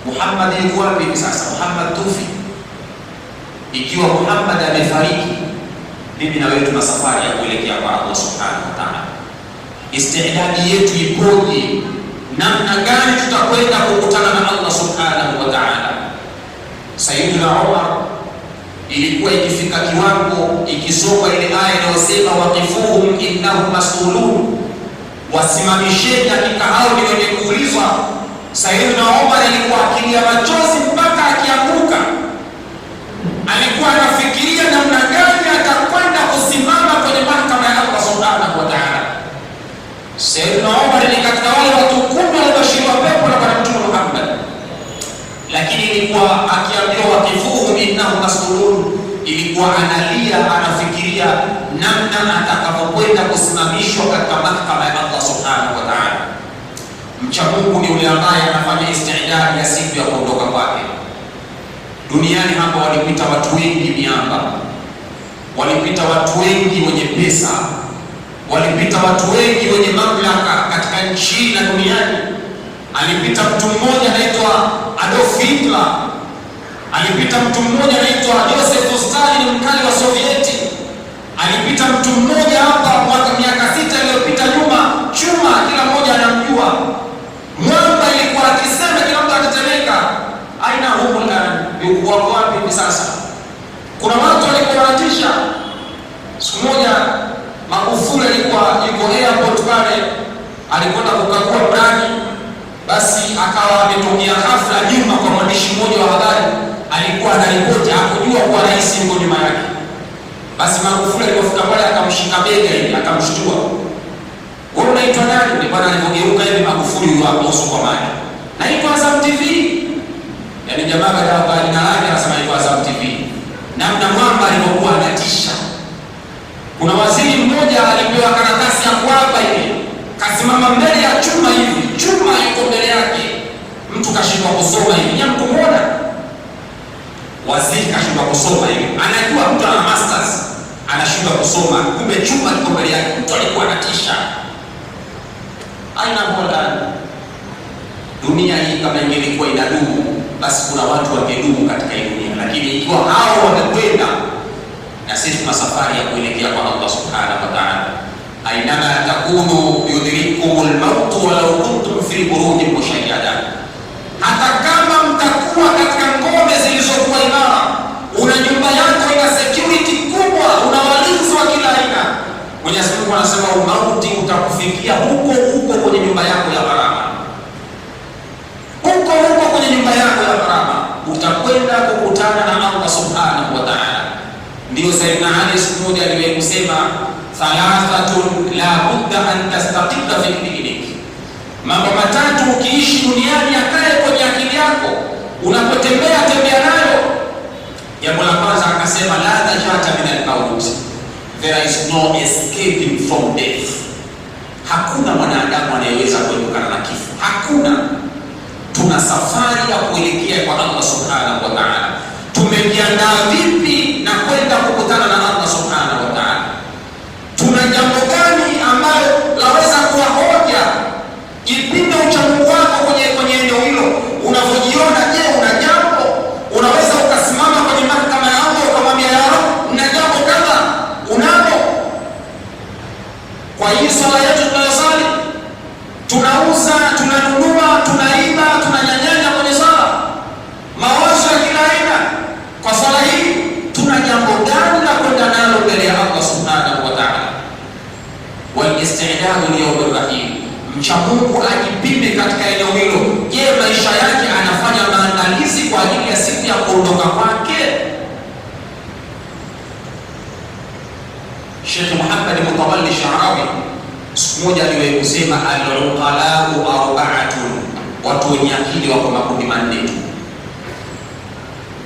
Muhammad yuko wapi hivi sasa? Muhammad tufi. Ikiwa Muhammad amefariki, mimi na wewe tuna safari ya kuelekea kwa Allah subhanahu wa ta'ala. Istidadi yetu ipoje? Namna gani tutakwenda kukutana na Allah subhanahu wa ta'ala? Sayyidina Umar ilikuwa ikifika kiwango, ikisoma ile aya inayosema waqifuhum innahum mas'ulun, wasimamisheni, hakika hao ni wenye kuulizwa. Sayyidina Umar alikuwa akilia machozi mpaka akianguka. Alikuwa anafikiria namna gani atakwenda kusimama kwenye mahakama ya Allah subhanahu wa ta'ala. Sayyidina Umar ni katika wale watu 10 waliobashiriwa pepo na Bwana Mtume Muhammad, lakini ilikuwa akiambiwa waqifuhum innahum mas'ulun, ilikuwa analia, anafikiria namna atakapokwenda kusimamishwa katika mahakama ya Allah subhanahu wa ta'ala. Mcha Mungu ni yule ambaye anafanya istidadi ya siku ya kuondoka kwake. Duniani hapa walipita watu wengi miamba, walipita watu wengi wenye pesa, walipita watu wengi wenye mamlaka katika nchi na duniani. Alipita mtu mmoja anaitwa Adolf Hitler, alipita mtu mmoja anaitwa Joseph Stalin, mkali wa Sovieti, alipita mtu mmoja hapa miaka 6 iliyopita nyuma, Chuma, kila mmoja anamjua. Mwamba ilikuwa akisema kila mtu atatemeka. Aina huko ndani yuko wapi hivi sasa? Kuna watu walikuwa wanatisha. Siku moja Magufuli alikuwa yuko airport pale, alikwenda kukagua ndani, basi akawa ametokea ghafla nyuma kwa mwandishi mmoja wa habari, alikuwa anaripoti, hakujua kwa rais yuko nyuma yake. Basi Magufuli alipofika pale akamshika akamshika bega hivi, akamshtua. Wewe unaitwa nani? Ni bwana alipogeuka hivi Magufuli wako uso kwa maji. Naitwa Azam TV. Yaani jamaa baada ya jina lake anasema naitwa Azam TV. Namna mwamba alipokuwa anatisha. Kuna waziri mmoja alipewa karatasi ya kuapa hivi. Kasimama mbele ya chuma hivi. Chuma iko mbele yake. Mtu kashindwa kusoma hivi. Nyam kumuona. Waziri kashindwa kusoma hivi. Anajua mtu ana masters. Anashindwa kusoma. Kumbe chuma iko mbele yake. Mtu alikuwa anatisha. Aina mbona dunia hii kama ingelikuwa inadumu, basi kuna watu wangedumu katika hii dunia, lakini ikiwa hao wamekwenda, na sisi tuna safari ya kuelekea kwa Allah subhanahu wa ta'ala. Ainama takunu yudrikumul maut walau kuntum fi burujin mushayyada. Hata kama mtakuwa katika ngome zilizokuwa imara, una nyumba yako ina security kubwa, una walinzi wa kila aina, Mwenyezi Mungu anasema umauti utakufikia huko huko kwenye nyumba yako ya gharama. Huko huko kwenye nyumba yako ya gharama utakwenda kukutana na Allah subhanahu wa ta'ala. Ndio Sayyidina Ali siku moja aliwahi kusema, thalathatun la budda an tastaqilla fi dinik. Mambo matatu ukiishi duniani yakae kwenye akili yako, unapotembea tembea nayo. Jambo la kwanza akasema, la najata min al-maut. There is no escaping from death. Hakuna mwanadamu anayeweza kuepukana na kifo. Hakuna. Tuna safari ya kuelekea kwa Allah subhanahu wa ta'ala. Tumejiandaa vipi na kwenda kukutana na Allah subhanahu wa ta'ala? Tuna jambo gani ambalo laweza kuwa hoja? Ipinde uchamungu wako kwenye eneo hilo. Unavyojiona, je, una jambo? Unaweza ukasimama kwenye mahakama ya Allah ukamwambia, ya Rabb, na jambo kadha unalo. Kwa hii swala yetu tunayosali, tunauza, tunanunua, tunaiba, tunanyanyanya kwenye swala, mawazo ya kila aina. Kwa swala hii tuna jambo gani la kwenda nalo mbele ya Allah subhanahu wa ta'ala? Wal istidadu li yawmir rahim. Mcha Mungu ajipime katika eneo hilo. Je, maisha yake anafanya maandalizi kwa ajili ya siku ya kuondoka kwake? Sheikh Muhammad Mutawalli Sha'rawi siku moja aliwahi kusema, al-uqalau arba'atun, watu wenye akili wako makundi manne tu.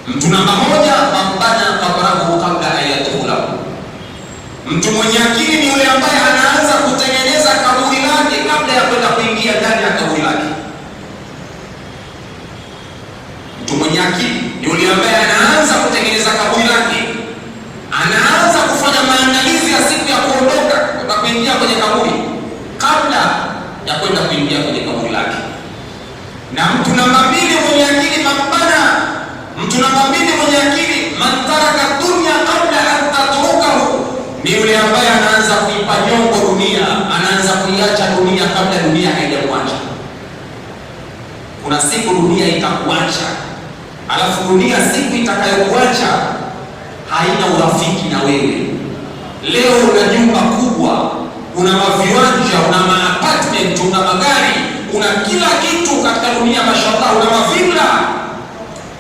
Mtu namba moja, man bana qabrahu qabla an yadkhulahu. Mtu mwenye akili ni yule ambaye anaanza kutengeneza kaburi lake kabla ya kwenda kuingia ndani ya kaburi lake. Mtu mwenye akili ni yule ambaye anaanza kutengeneza kaburi lake, anaanza kufanya maandalizi ya siku ya kuondoka na kuingia kwenye kaburi kabla ya kwenda kuingia kwenye kaburi lake. Na mtu namba mbili mwenye akili, mabana, mtu namba mbili mwenye akili, man taraka dunya kabla an tatrukahu, ni yule ambaye anaanza kuipa nyongo dunia, anaanza kuiacha dunia kabla dunia haijamwacha. Kuna siku dunia itakuacha, alafu dunia siku itakayokuacha haina urafiki na wewe. Leo una nyumba kubwa, una maviwanja, una maapartment, una magari, una kila kitu katika dunia, mashallah, una mavilla,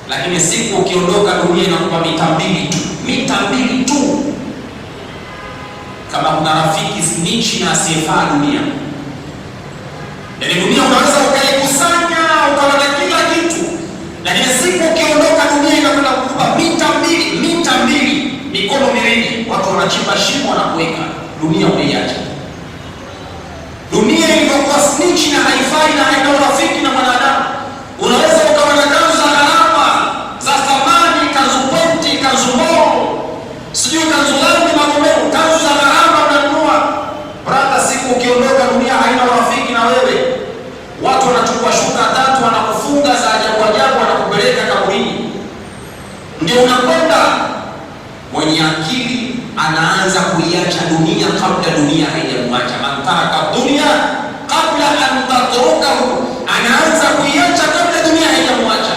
lakini siku ukiondoka dunia inakupa mita mbili tu, mita mbili tu. Kama kuna rafiki snitch na asiyefaa dunia. Yaani dunia unaweza ukaikusanya ukawa na kila kitu, lakini siku ukiondoka dunia inakwenda kukupa mita mbili, mikono miwili, watu wanachimba shimo na kuweka. Dunia umeiacha. Dunia ilivyokuwa snitch na haifai na haina urafiki na mwanadamu. Unaweza ukawa na kanzu za gharama, za thamani, kanzu ponti, kanzu moro, sijui kanzu langu magomeo, kanzu za gharama unanunua. Brother, siku ukiondoka dunia haina urafiki na wewe. Watu wanachukua shuka tatu, wanakufunga za ajabu ajabu, wanakupeleka kaburini. Ndio unakwenda. Mwenye akili anaanza kuiacha dunia kabla dunia haijamwacha. Man taraka dunya kabla an tatrukahu, anaanza kuiacha kabla dunia haijamwacha.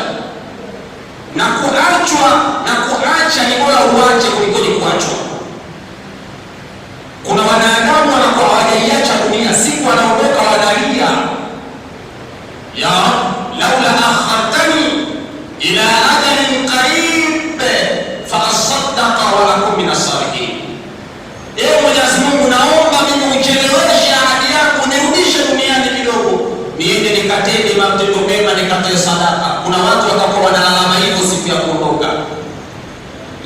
Na kuachwa na kuacha ni bora uache kuliko ni kuachwa. Kuna wanadamu wanakuwa hawajaiacha dunia, siku wanaondoka wanalia, ya laula akhartani ila ajalin qarib fa asaddaqa wa lakum min as-salihin. Mwenyezi Mungu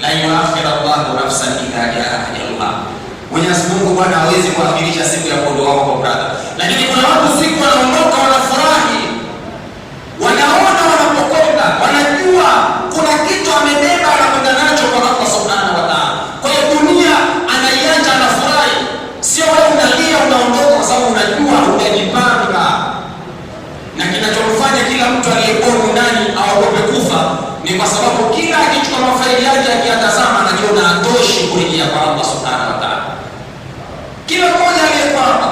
la yuakhira Allahu nafsan idha jaa ajaluha. Mwenyezi Mungu Bwana hawezi kuakhirisha siku ya kuondoka kwa brother. Lakini kuna watu siku wanaondoka wanafurahi, wanaona wanapokwenda, wanajua kuna kitu amebeba anakwenda nacho kwa Allah subhanahu wa ta'ala. Kwa hiyo dunia anaiacha, anafurahi. Sio wewe unalia unaondoka kwa sababu unajua umejipanga. Na kinachomfanya kila mtu aliyekuwa ndani aogope kufa ni kwa sababu kila akichukua mafaili yake akiyatazama anajiona hatoshi kurejea kwa Allah subhanahu wa ta'ala. Kila mmoja aliyekuwa hapa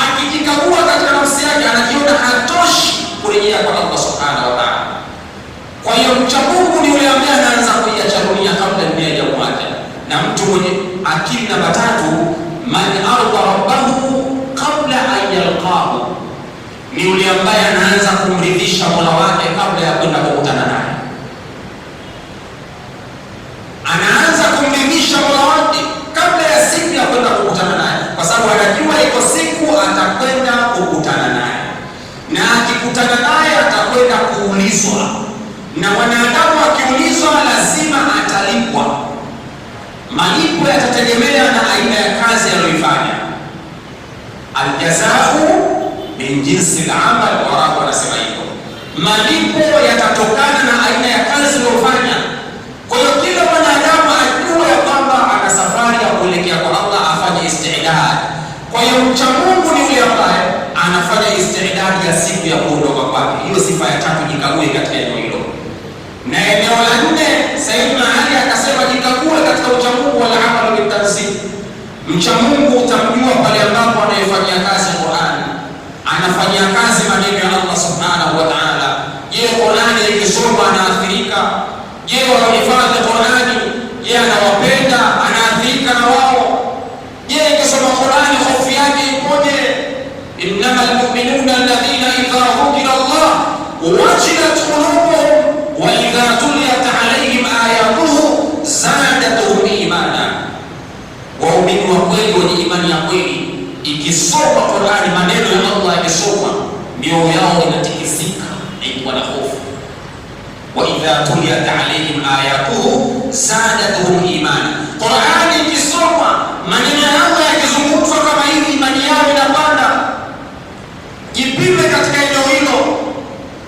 akijikagua katika nafsi yake anajiona hatoshi kurejea kwa Allah subhanahu wa ta'ala. Kwa hiyo mcha Mungu ni yule ambaye anaanza kuiacha dunia kabla dunia haijamwacha. Na mtu mwenye akili namba 3, man arda rabbahu qabla an yalqahu, ni yule ambaye anaanza kumridhisha Mola wake kabla ya kwenda kukutana naye. Anaanza kumridhisha Mola wake kabla ya siku ya kwenda kukutana naye, kwa sababu anajua iko siku atakwenda kukutana naye, na akikutana naye atakwenda kuulizwa, na wanadamu akiulizwa lazima atalipwa. Malipo yatategemea na aina ya kazi aliyoifanya. Aljazau min jinsi al-amal, Waarabu wanasema hivyo. Malipo yatatokana na aina ya kazi aliyofanya. Kwa hiyo kila mwanadamu ajue ya kwamba ana safari ya kuelekea kwa Allah, afanye istidad. Kwa hiyo mcha Mungu ni yule ambaye anafanya istidad ya siku ya kuondoka kwake. Hiyo sifa ya 3, jikague katika eneo hilo. Na eneo la 4, Sayyidina Ali akasema jikague katika ucha Mungu wal amal bil tanzih. Mcha Mungu utamjua pale ambapo anayefanyia kazi Qur'an, anafanyia kazi maneno ya Allah subhanahu wa ta'ala. Je, Qur'ani ikisoma anaathirika? Je, wanahifadhi Qur'ani? Je, anawapenda, anaathirika na wao? Je, ikisoma Qur'ani hofu yake ipoje? Innamal mu'minuna alladhina idha dhukira Allah wajilat qulubuhum wa idha tuliyat alayhim ayatuhu zadatuhum imana. Waumini wa kweli wenye imani ya kweli, ikisoma Qur'ani, maneno ya Allah ikisoma, mioyo yao inatikisika, haikuwa na hofu. Wa idha tuliyat alayhim ayatuhu zadatuhum imana. Qur'ani ikisoma, maneno ya Allah yakizungumzwa kama hivi, imani yao inapanda. Jipime katika eneo hilo.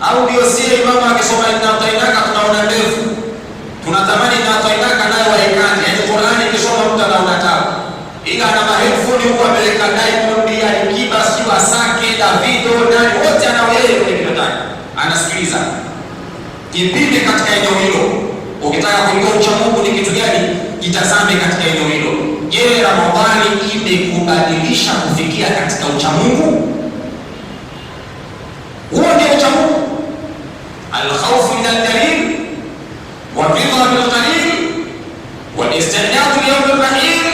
Au ndio sie imamu akisoma Inna Atainaka tunaona ndefu, tunatamani Inna Atainaka nayo waikani. Yaani Qur'ani ikisoma mtu anaona tabu, ila ana maheadphone huko ameleka Diamond, Alikiba, sio Asake, Davido, nani wote anaoelewa kwenye kitani, anasikiliza. Jipime katika eneo hilo. Ukitaka kujua ucha Mungu ni kitu gani, jitazame katika eneo hilo. Je, Ramadhani imekubadilisha kufikia katika ucha Mungu? Huo ndio ucha Mungu. Al-khawfu min al-jalil wa ridha bil qalil wal istidad li yawm al-rahil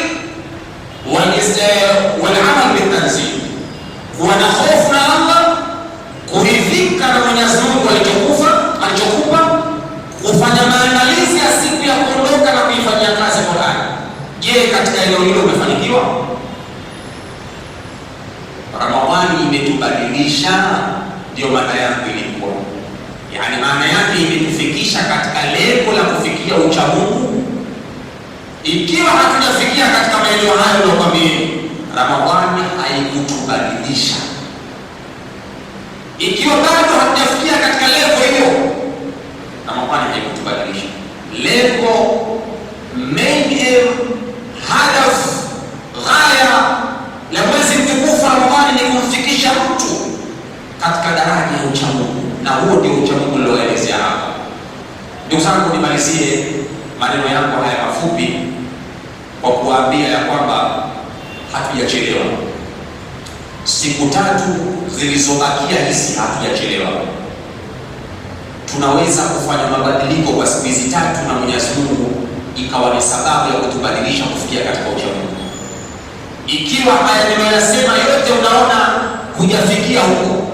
wal amal bil tanzih. Kuwa na hofu na Allah, kuridhika na Mwenyezi Mungu alichokupa, kufanya maandalizi ya siku ya kuondoka na kuifanyia kazi Qur'an. Je, katika eneo hilo umefanikiwa? Ramadhani imetubadilisha, ndio maana yangu ilikuwa. Yaani maana yake imetufikisha katika lengo la kufikia ucha Mungu. Ikiwa hatujafikia katika maeneo hayo niliyokuambia, Ramadhani haikutubadilisha. Ikiwa bado hatujafikia katika lengo hilo, Ramadhani haikutubadilisha. Lengo, main aim, hadaf, ghaya la mwezi mtukufu Ramadhani ni kumfikisha mtu katika daraja ya ucha Mungu, na huo ndio ucha Mungu niloelezea hapa. Ndugu zangu, nimalizie maneno yangu haya mafupi kwa kuambia ya kwamba hatujachelewa. Siku 3 zilizobakia hizi hatujachelewa. Tunaweza kufanya mabadiliko kwa siku hizi 3 na Mwenyezi Mungu ikawa ni sababu ya kutubadilisha kufikia katika ucha Mungu. Ikiwa haya ninayosema yote unaona hujafikia huko,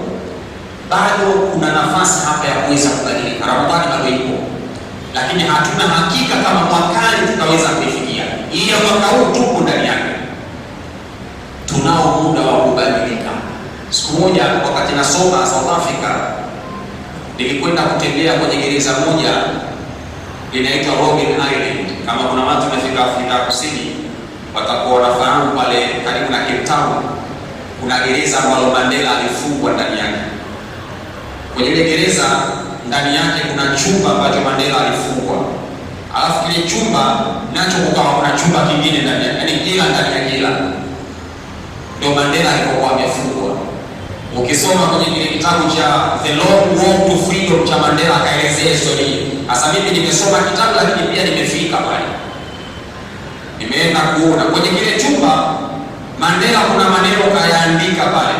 bado kuna nafasi hapa ya kuweza kubadilika. Ramadhani bado ipo, lakini hatuna hakika kama mwakani tutaweza kuifikia. Hii ya mwaka huu tupo ndani yake, tunao muda wa kubadilika. Siku moja wakati nasoma South Africa, nilikwenda kutembea kwenye gereza moja inaitwa Robben Island. Kama kuna watu wanafika Afrika Kusini watakuwa wanafahamu, pale karibu na Cape Town kuna gereza ambalo Mandela alifungwa ndani yake. Kwenye ile gereza ndani yake kuna chumba ambacho Mandela alifungwa, alafu kile chumba nacho kukawa kuna chumba kingine ndani yake, yaani jela ndani ya jela. Ndio Mandela alipokuwa amefungwa. Ukisoma kwenye kile kitabu cha The Long Walk to Freedom cha Mandela akaelezea historia. Sasa mimi nimesoma kitabu lakini pia nimefika pale, nimeenda kuona kwenye kile chumba. Mandela kuna maneno kayaandika pale,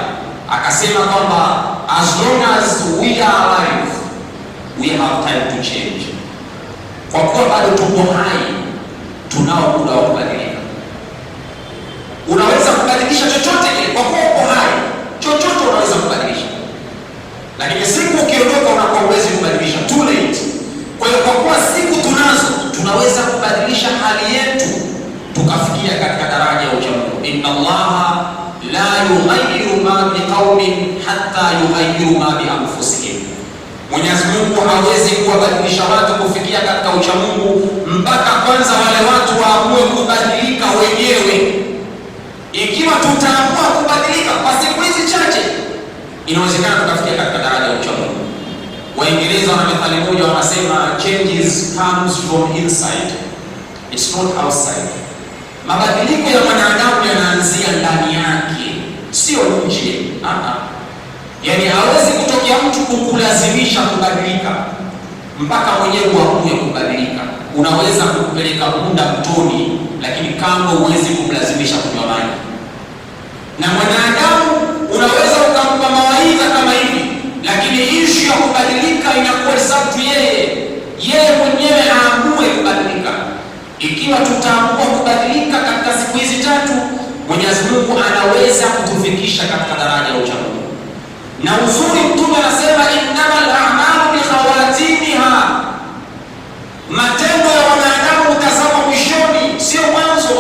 akasema kwamba as long as we are alive we have time to change. Kwa kuwa bado tupo hai, tunao muda wa kubadilika. Unaweza kubadilisha chochote kile, kwa kuwa upo hai, chochote unaweza kubadilisha. Lakini siku ukiondoka unakuwa huwezi kubadilisha, too late. Kwa hiyo kwa kuwa siku tunazo, tunaweza kubadilisha hali yetu tukafikia katika daraja ya uchamungu. Inna Allaha la yughayyiru ma biqaumin hatta yughayyiru ma bi anfusihim. Mwenyezi Mungu hawezi kuwabadilisha watu kufikia katika uchamungu mpaka kwanza wale watu waamue kubadilika wenyewe. Ikiwa tutaamua kubadilika kwa siku hizi chache, inawezekana tukafikia katika daraja ya uchamungu. Waingereza wana methali moja wanasema, changes comes from inside, it's not outside. Mabadiliko ya mwanadamu yanaanzia ndani yake, sio nje. Yaani hawezi kutokea mtu kukulazimisha kubadilika mpaka mwenyewe uamue kubadilika. Unaweza kukupeleka muda mtoni, lakini kama huwezi kumlazimisha kunywa maji. Na mwanadamu unaweza ukampa mawaidha kama hivi, lakini issue ya kubadilika inakuwa sababu yeye mwenyewe aamue kubadilika. Ikiwa tutaamua kubadilika katika siku hizi tatu, Mwenyezi Mungu anaweza kutufikisha katika daraja ya uchamungu. Na uzuri Mtume anasema innamal a'malu bikhawatimiha, matendo ya wanadamu utazama mwishoni, sio mwanzo.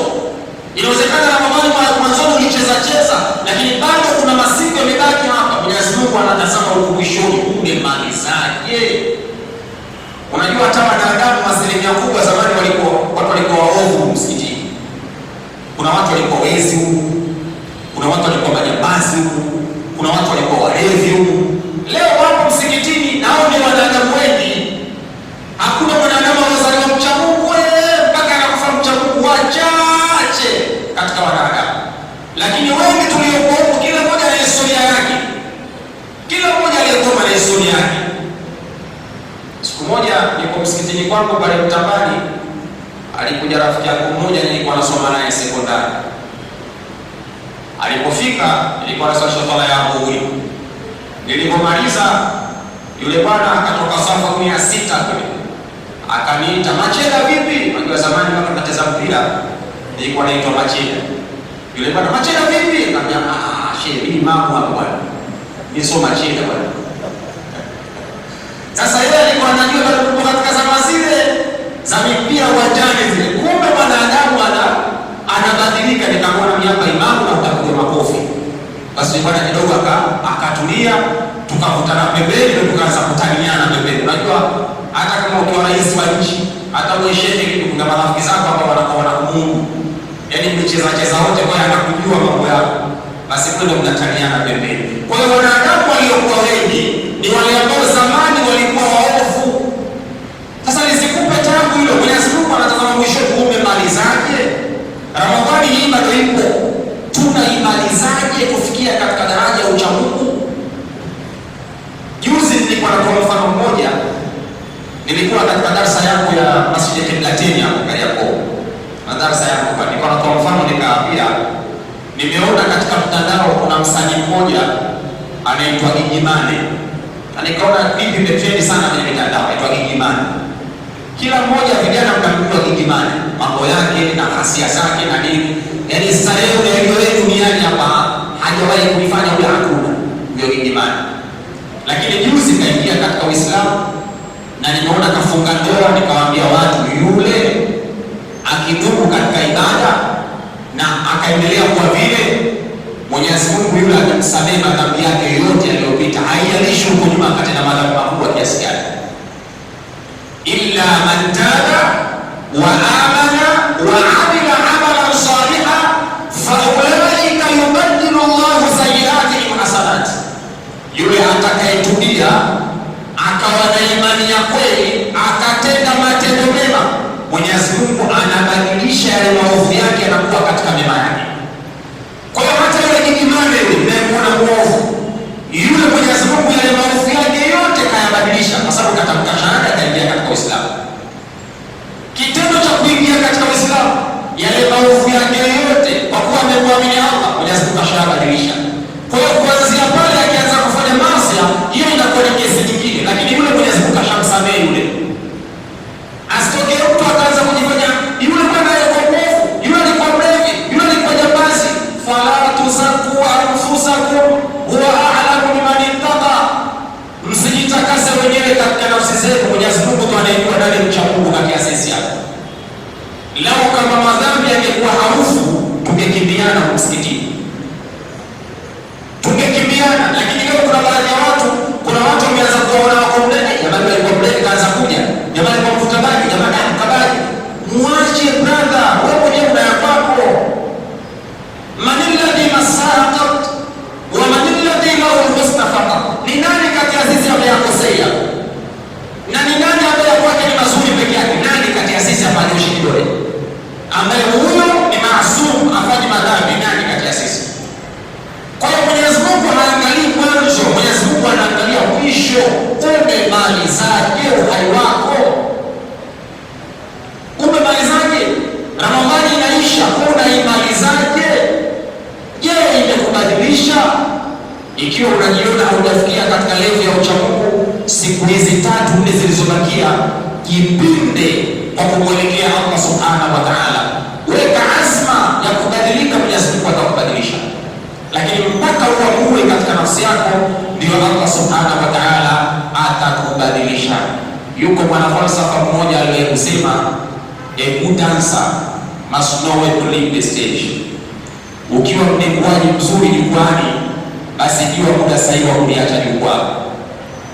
Inawezekana Ramadhani mwanzoni ulicheza cheza, lakini bado kuna masiku yamebaki hapa. Mwenyezi Mungu anatazama huko mwishoni, umemalizaje? Unajua hata wanadamu asilimia kubwa zamani watu walikuwa waovu msikitini. Kuna watu walikuwa wezi huku, kuna watu walikuwa majambazi huku, kuna watu walikuwa walevi huku. Leo wapo msikitini, nao ni wanadamu wengi. Hakuna mwanadamu anazaliwa mcha Mungu mpaka anakufa mcha Mungu, wachache katika wanadamu. Lakini wengi tuliokuwa huku, kila mmoja na historia yake, kila mmoja aliyetoka na historia yake. Siku moja niko msikitini kwangu pale Mtambani, alikuja rafiki yangu mmoja nilikuwa nasoma naye sekondari. Alipofika nilikuwa nasoma swala ya Dhuhuri. Nilipomaliza yule bwana akatoka safa 16 kule. Akaniita, Macheda vipi? Unajua zamani kama tunacheza mpira nilikuwa naitwa Macheda. Yule bwana, Macheda vipi? Akaniambia, shehe mimi mambo hapo bwana. Mimi sio Macheda bwana. Sasa yeye alikuwa anajua bado tupo katika zama zile za mipira uwanjani zile. Kumbe mwanadamu anabadilika. Nikamwona miaka imamu na utakuja makofi. Basi bwana kidogo akatulia, tukavutana pembeni na tukaanza kutaniana pembeni. Unajua hata kama ukiwa rais wa nchi, hata wewe shehe hivi, kuna marafiki zako ambao wanakuona Mungu. Yaani mcheza wote kwa anakujua mambo yako. Basi kwenda mnataniana pembeni. Kwa hiyo wanadamu waliokuwa wengi ni wale ambao zamani walikuwa waovu. Sasa nisikupe tangu hilo. Mwenyezi Mungu anatazama mwisho, umemalizaje? Ramadhani hii bado ipo, tunaimalizaje kufikia katika daraja ya uchamungu? Juzi nilikuwa natoa mfano mmoja. Nilikuwa katika darasa yangu ya Masjid Kiblateni hapo Kariakoo. Na darasa yangu kwa nilikuwa natoa mfano, nikaambia nimeona katika mtandao kuna msanii mmoja anaitwa Gigimane. Na nikaona vipi imetrend sana kwenye mitandao, anaitwa Gigimane. Kila mmoja vijana mtamjua Gigimane, mambo yake na hasia zake na nini. Yaani starehe ile duniani hapa hajawahi kuifanya yule, hakuna. Ndio Gigimane. Lakini juzi kaingia katika Uislamu na nimeona kafunga ndoa. Nikawaambia watu, yule akidumu katika ibada na akaendelea kwa vile, Mwenyezi Mungu yule atamsamehe madhambi yake yote yaliyopita, haijalishi huko nyuma akatenda madhambi makubwa kiasi gani. Illa man taba wa amana wa amila amalan salihan fa ulaika yubaddilu Allahu sayyi'atihim hasanat, yule atakayetubia akawa na imani ya kweli akatenda matendo mema, Mwenyezi Mungu anabadilisha yale maovu yake yanakuwa katika mema yake. Kwa hiyo hata yule kijimane yule mnayemwona mwovu, yule Mwenyezi Mungu yale maovu yake yote kayabadilisha, kwa sababu katamka shahada akaingia katika Uislamu. Kitendo cha kuingia katika Uislamu, yale maovu yake yote kwa kuwa amemwamini Allah, Mwenyezi Mungu ashabadilisha. Kwa hiyo kuanzia pale akianza kufanya maasi, hiyo inakuwa ni kesi nyingine, lakini yule Mwenyezi Mungu ashamsamehe yule. Asitoke mtu akaanza kujifanya yule bwana yuko mwovu, yule alikuwa mlevi, yule alikuwa jambazi. Fala tuzaku anfusakum huwa a'lamu biman ittaqa, msijitakase wenyewe katika nafsi zenu, Mwenyezi Mungu ndo anayejua nani mcha Mungu kati ya sisi hapa. Lao kama madhambi yangekuwa harufu, tungekimbiana msikitini, tungekimbiana. Lakini leo kuna baadhi ya watu, kuna watu wameanza kuona wako mlevi, jamani alikuwa mlevi kaanza kuja, jamani alikuwa mvuta bangi, jamani mkabaji. Mwache brother, wewe mwenyewe una ya kwako. Man alladhi masaqat wa man alladhi lahu al-mustafaqa, ni nani kati ya sisi ameyakosea na ni nani ambaye kwake ni mazuri peke yake? Nani kati ya sisi hapa anyoshi kidole ambaye huyo ni maasum afanye madhambi? Nani kati ya sisi? Kwa hiyo Mwenyezi Mungu anaangalia mwanzo, Mwenyezi Mungu anaangalia mwisho. Umemalizaje uhai wako? Umemalizaje? Ramadhani inaisha, unaimalizaje? Je, imekubadilisha? Ikiwa unajiona haujafikia katika level ya uchamungu, siku hizi 3-4 zilizobakia, jipinde kwa kumwelekea Allah subhanahu wa ta'ala. Weka azma ya kubadilika, Mwenyezi Mungu atakubadilisha. Lakini mpaka uamue katika nafsi yako, ndio Allah subhanahu wa ta'ala atakubadilisha. Yuko mwanafalsafa mmoja aliyesema, a good dancer must know when to leave the stage. Ukiwa mnenguaji mzuri jukwani, basi jua muda sahihi wa kuliacha jukwaa.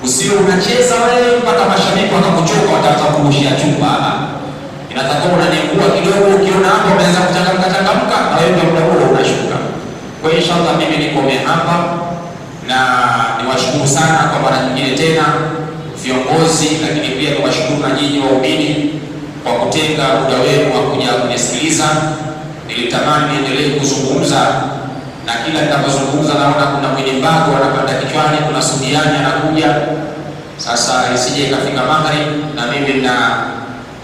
Usio unacheza wewe mpaka mashabiki wakakuchoka, wataanza kurushia chumba. Inatakiwa unanengua kidogo, ukiona hapo unaweza kuchangamka na wewe muda huo unashuka. Kwa hiyo inshallah mimi nikomea hapa, na niwashukuru sana kwa mara nyingine tena viongozi, lakini pia niwashukuru na nyinyi waumini kwa kutenga muda wenu wa kuja kunisikiliza. Nilitamani niendelee kuzungumza, na kila ninapozungumza naona kuna mwenye mbago anapanda kichwani, kuna sudiani anakuja. Sasa isije ikafika maghrib na mimi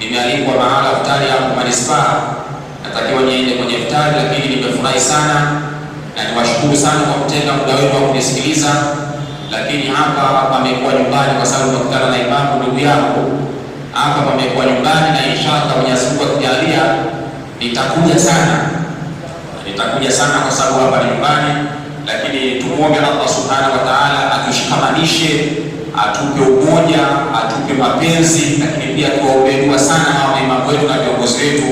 nimealikwa mahala futari hapo manispaa, natakiwa niende kwenye futari, lakini nimefurahi sana na niwashukuru sana kwa kutenga muda wenu wa kunisikiliza. Lakini hapa pamekuwa nyumbani, kwa sababu nimekutana na imamu ndugu yangu hapa, pamekuwa nyumbani, na inshallah Mwenyezi Mungu akijalia nitakuja sana kwa sababu hapa ni nyumbani. Lakini tumuombe Allah subhanahu wa ta'ala atushikamanishe, atupe umoja, atupe mapenzi, lakini pia tuwaombe dua sana hawa imamu wetu na viongozi wetu.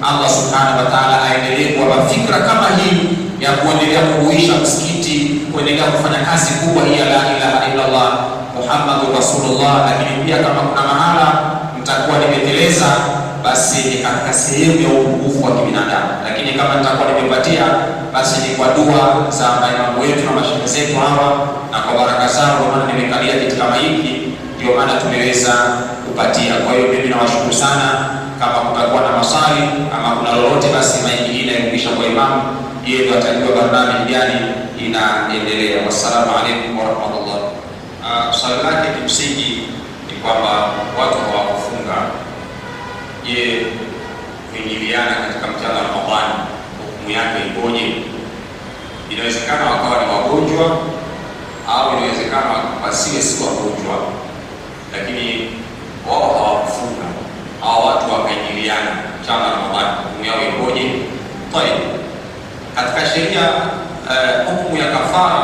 Allah subhanahu wa ta'ala aendelee kuwapa fikra kama hii ya kuendelea kuhuisha msikiti, kuendelea kufanya kazi kubwa hii ya la ilaha illa Allah Muhammadur Rasulullah. Lakini pia kama kuna mahala mtakuwa nimeteleza, basi ni katika sehemu ya upungufu wa kibinadamu, lakini kama nitakuwa nimepatia, basi ni kwa dua za maimamu wetu na mashehe zetu hawa, na kwa baraka zao, kwa maana nimekalia kitu kama hiki, ndio maana tumeweza kupatia. Kwa hiyo mimi nawashukuru sana. Kama kutakuwa na maswali ama kuna lolote, basi maiki hii inairudisha kwa imamu, yeye ndio atajua barnamiji gani inaendelea. Wassalamu alaikum warahmatullahi. Swali lake kimsingi ni kwamba watu hawakufunga, je, kuingiliana katika mchana wa Ramadhani hukumu yake ipoje? Inawezekana wakawa ni wagonjwa, au inawezekana wasiwe si wagonjwa, lakini wao hawakufunga, hao watu wakaingiliana mchana wa Ramadhani, hukumu yao ipoje? Katika sheria hukumu ya kafara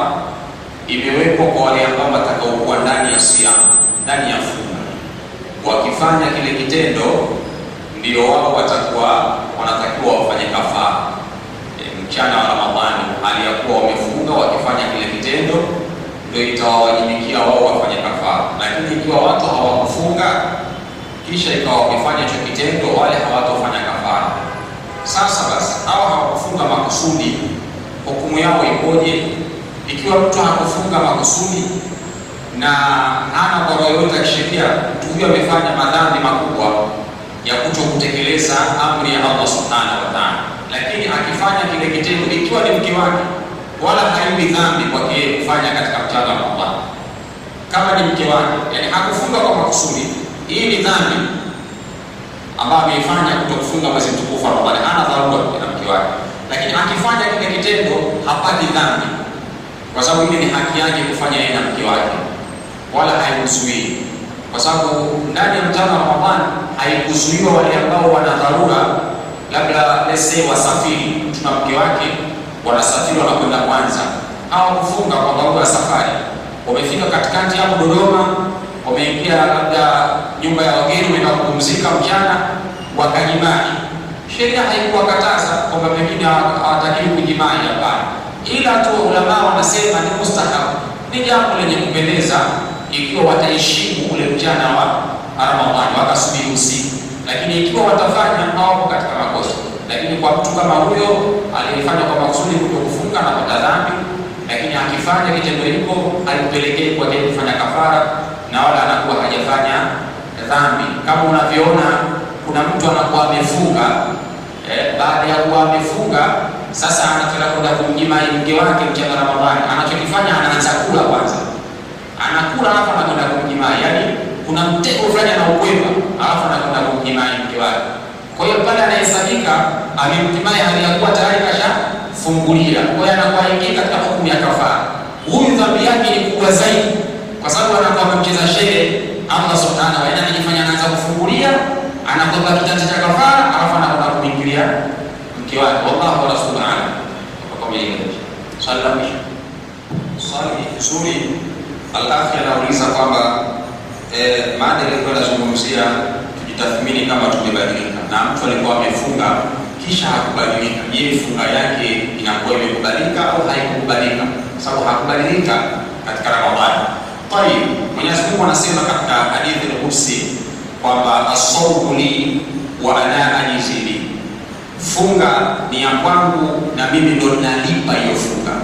imewekwa kwa wale ambao watakaokuwa ndani ya siamu, ndani ya funga, wakifanya kile kitendo, ndio wao watakuwa wanatakiwa wafanye kafara mchana wa Ramadhani, hali ya kuwa wamefunga. Wakifanya kile kitendo, ndio itawawajibikia wao wafanye kafara. Lakini ikiwa watu hawakufunga, kisha ikawa wamefanya hicho kitendo, wale hawatofanya kafara. Sasa basi hawa hawakufunga makusudi, hukumu yao ikoje? Ikiwa mtu hakufunga makusudi na hana bora yoyote ya kisheria, mtu huyo amefanya madhambi makubwa ya kuto kutekeleza amri ya Allah subhanahu wa ta'ala. Lakini akifanya kile kitendo ikiwa ni mke wake, wala haiwi dhambi kwake kufanya katika mchana wa Ramadhani. Kama ni mke wake, yani hakufunga kwa makusudi, hii ni dhambi ambayo ameifanya kutokufunga mwezi mtukufu wa Ramadhani, hana dharura na mke wake. Lakini akifanya kile kitendo hapati dhambi, kwa sababu ile ni haki yake kufanya yeye na mke wake, wala haikuzuii, kwa sababu ndani ya mchana wa Ramadhani haikuzuiwa wale ambao wana dharura, labda lese wasafiri, mtu na mke wake wanasafiri wanakwenda Mwanza, hawa kufunga kwa sababu ya safari, wamefika katikati hapo Dodoma, wameingia labda nyumba ya wageni, wameenda kupumzika mchana, wakajimai. Sheria haikuwakataza kwamba pengine hawatakiwi kujimai, hapana, ila tu ulama wanasema ni mustahab, ni jambo lenye kupendeza ikiwa wataheshimu ule mchana wa Ramadhani wakasubiri usiku. Lakini ikiwa watafanya hawapo katika makosa. Lakini kwa mtu kama huyo aliyefanya kwa makusudi kutokufunga na kupata dhambi, lakini akifanya kitendo hicho haipelekei kwa yeye kufanya kafara, na wala anakuwa hajafanya dhambi. Kama unavyoona kuna mtu anakuwa amefunga, baada ya kuwa amefunga sasa anataka kwenda kumnyima mke wake mchana wa Ramadhani. Anachokifanya, anaanza kula kwanza, anakula alafu anakwenda kumnyima. Yani kuna mtego fulani na ukwepa, alafu anakwenda kumnyima mke wake. Kwa hiyo pale anahesabika amemtimai hali ya kuwa tayari kashafungulia. Kwa hiyo anakuwa ingia katika hukumu ya kafara. Huyu dhambi yake ni kubwa zaidi, kwa sababu anakuwa amemcheza shehe Allah subhanahu wa ta'ala, anajifanya anaanza kufungulia, anakwenda kitanda cha kafara, alafu anakwenda kumwingilia mke wake. Wallahu wa rasuluhu a'lam. Kwa hiyo swali zuri al-akhi anauliza kwamba maana ilikuwa inazungumzia tujitathmini kama tumebadilika, na mtu alikuwa amefunga kisha hakubadilika. Je, funga yake inakuwa imekubalika au haikubalika? Sababu hakubadilika katika Ramadhani. Tayeb, Mwenyezi Mungu anasema katika hadithi al-Qudsi kwamba as-sawmu li wa ana ajzi li, funga ni ya kwangu na mimi ndo nalipa hiyo funga.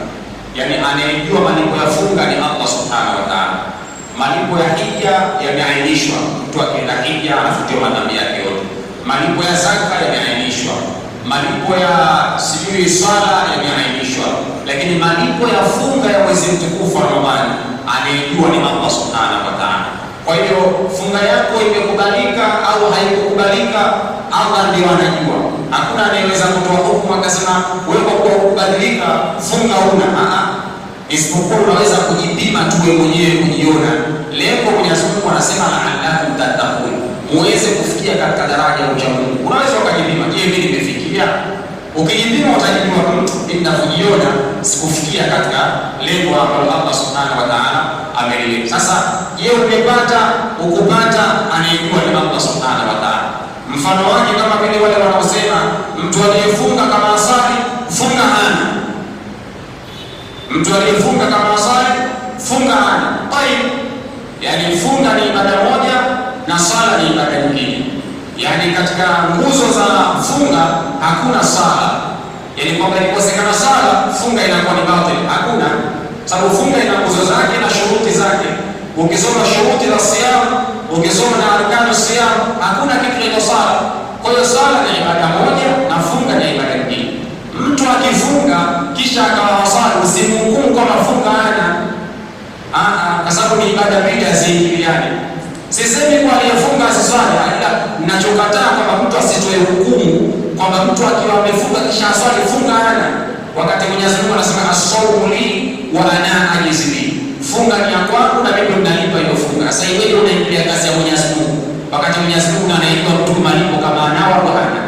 Yani anayejua malipo ya funga ni Allah subhanahu wa ta'ala. Malipo ya hija yameainishwa, mtu akienda hija anafutiwa madhambi yake yote. Malipo ya zaka yameainishwa, malipo ya sijui swala yameainishwa, lakini malipo ya funga ya mwezi mtukufu wa Ramadhani anayejua ni Allah subhanahu wa ta'ala. Kwa hiyo funga yako imekubalika au haikukubalika, Allah ndiye anajua. Hakuna anayeweza kutoa hukumu akasema wewe kwa kubadilika funga una isipokuwa unaweza kujipima tu wewe mwenyewe, kujiona. Lengo Mwenyezi Mungu anasema la'allakum tattaqun, muweze kufikia katika daraja ya ucha Mungu. Unaweza ukajipima, je, mimi nimefikia? Ukijipima utajijua ninajiona sikufikia katika lengo ambalo Allah subhanahu wa ta'ala ameliweka. Sasa je, umepata? Ukupata anayejua ni Allah subhanahu wa ta'ala. Mfano wake kama vile wale wanaosema mtu aliyefunga kama asali funga hana, mtu aliyefunga kama asali funga hana. Tayeb, yani funga ni ibada moja na sala ni ibada nyingine. Yani katika nguzo za funga hakuna sala, yani kwamba ikosekana sala funga inakuwa ni batil. Hakuna, sababu funga ina nguzo zake na shuruti zake. Ukisoma shuruti za siyam, ukisoma na arkanu siyam, hakuna kitu kinaitwa sala. Kwa hiyo sala ni ibada moja na funga ni ibada nyingine. Mtu akifunga kisha akawa wasali, usimhukumu kama funga hana, kwa sababu ni ibada mbili haziingiliani. Sisemi kwa aliyefunga asiswali, ila ninachokataa kwamba mtu asitoe hukumu kwamba mtu akiwa amefunga kisha aswali funga hana, wakati Mwenyezi Mungu anasema as-sawmu li wa ana ajzi li, funga ni ya kwangu na mimi ninalipa hiyo funga. Sasa hivi unaingilia kazi ya Mwenyezi Mungu, wakati Mwenyezi Mungu anaipa mtu malipo kama anao au hana.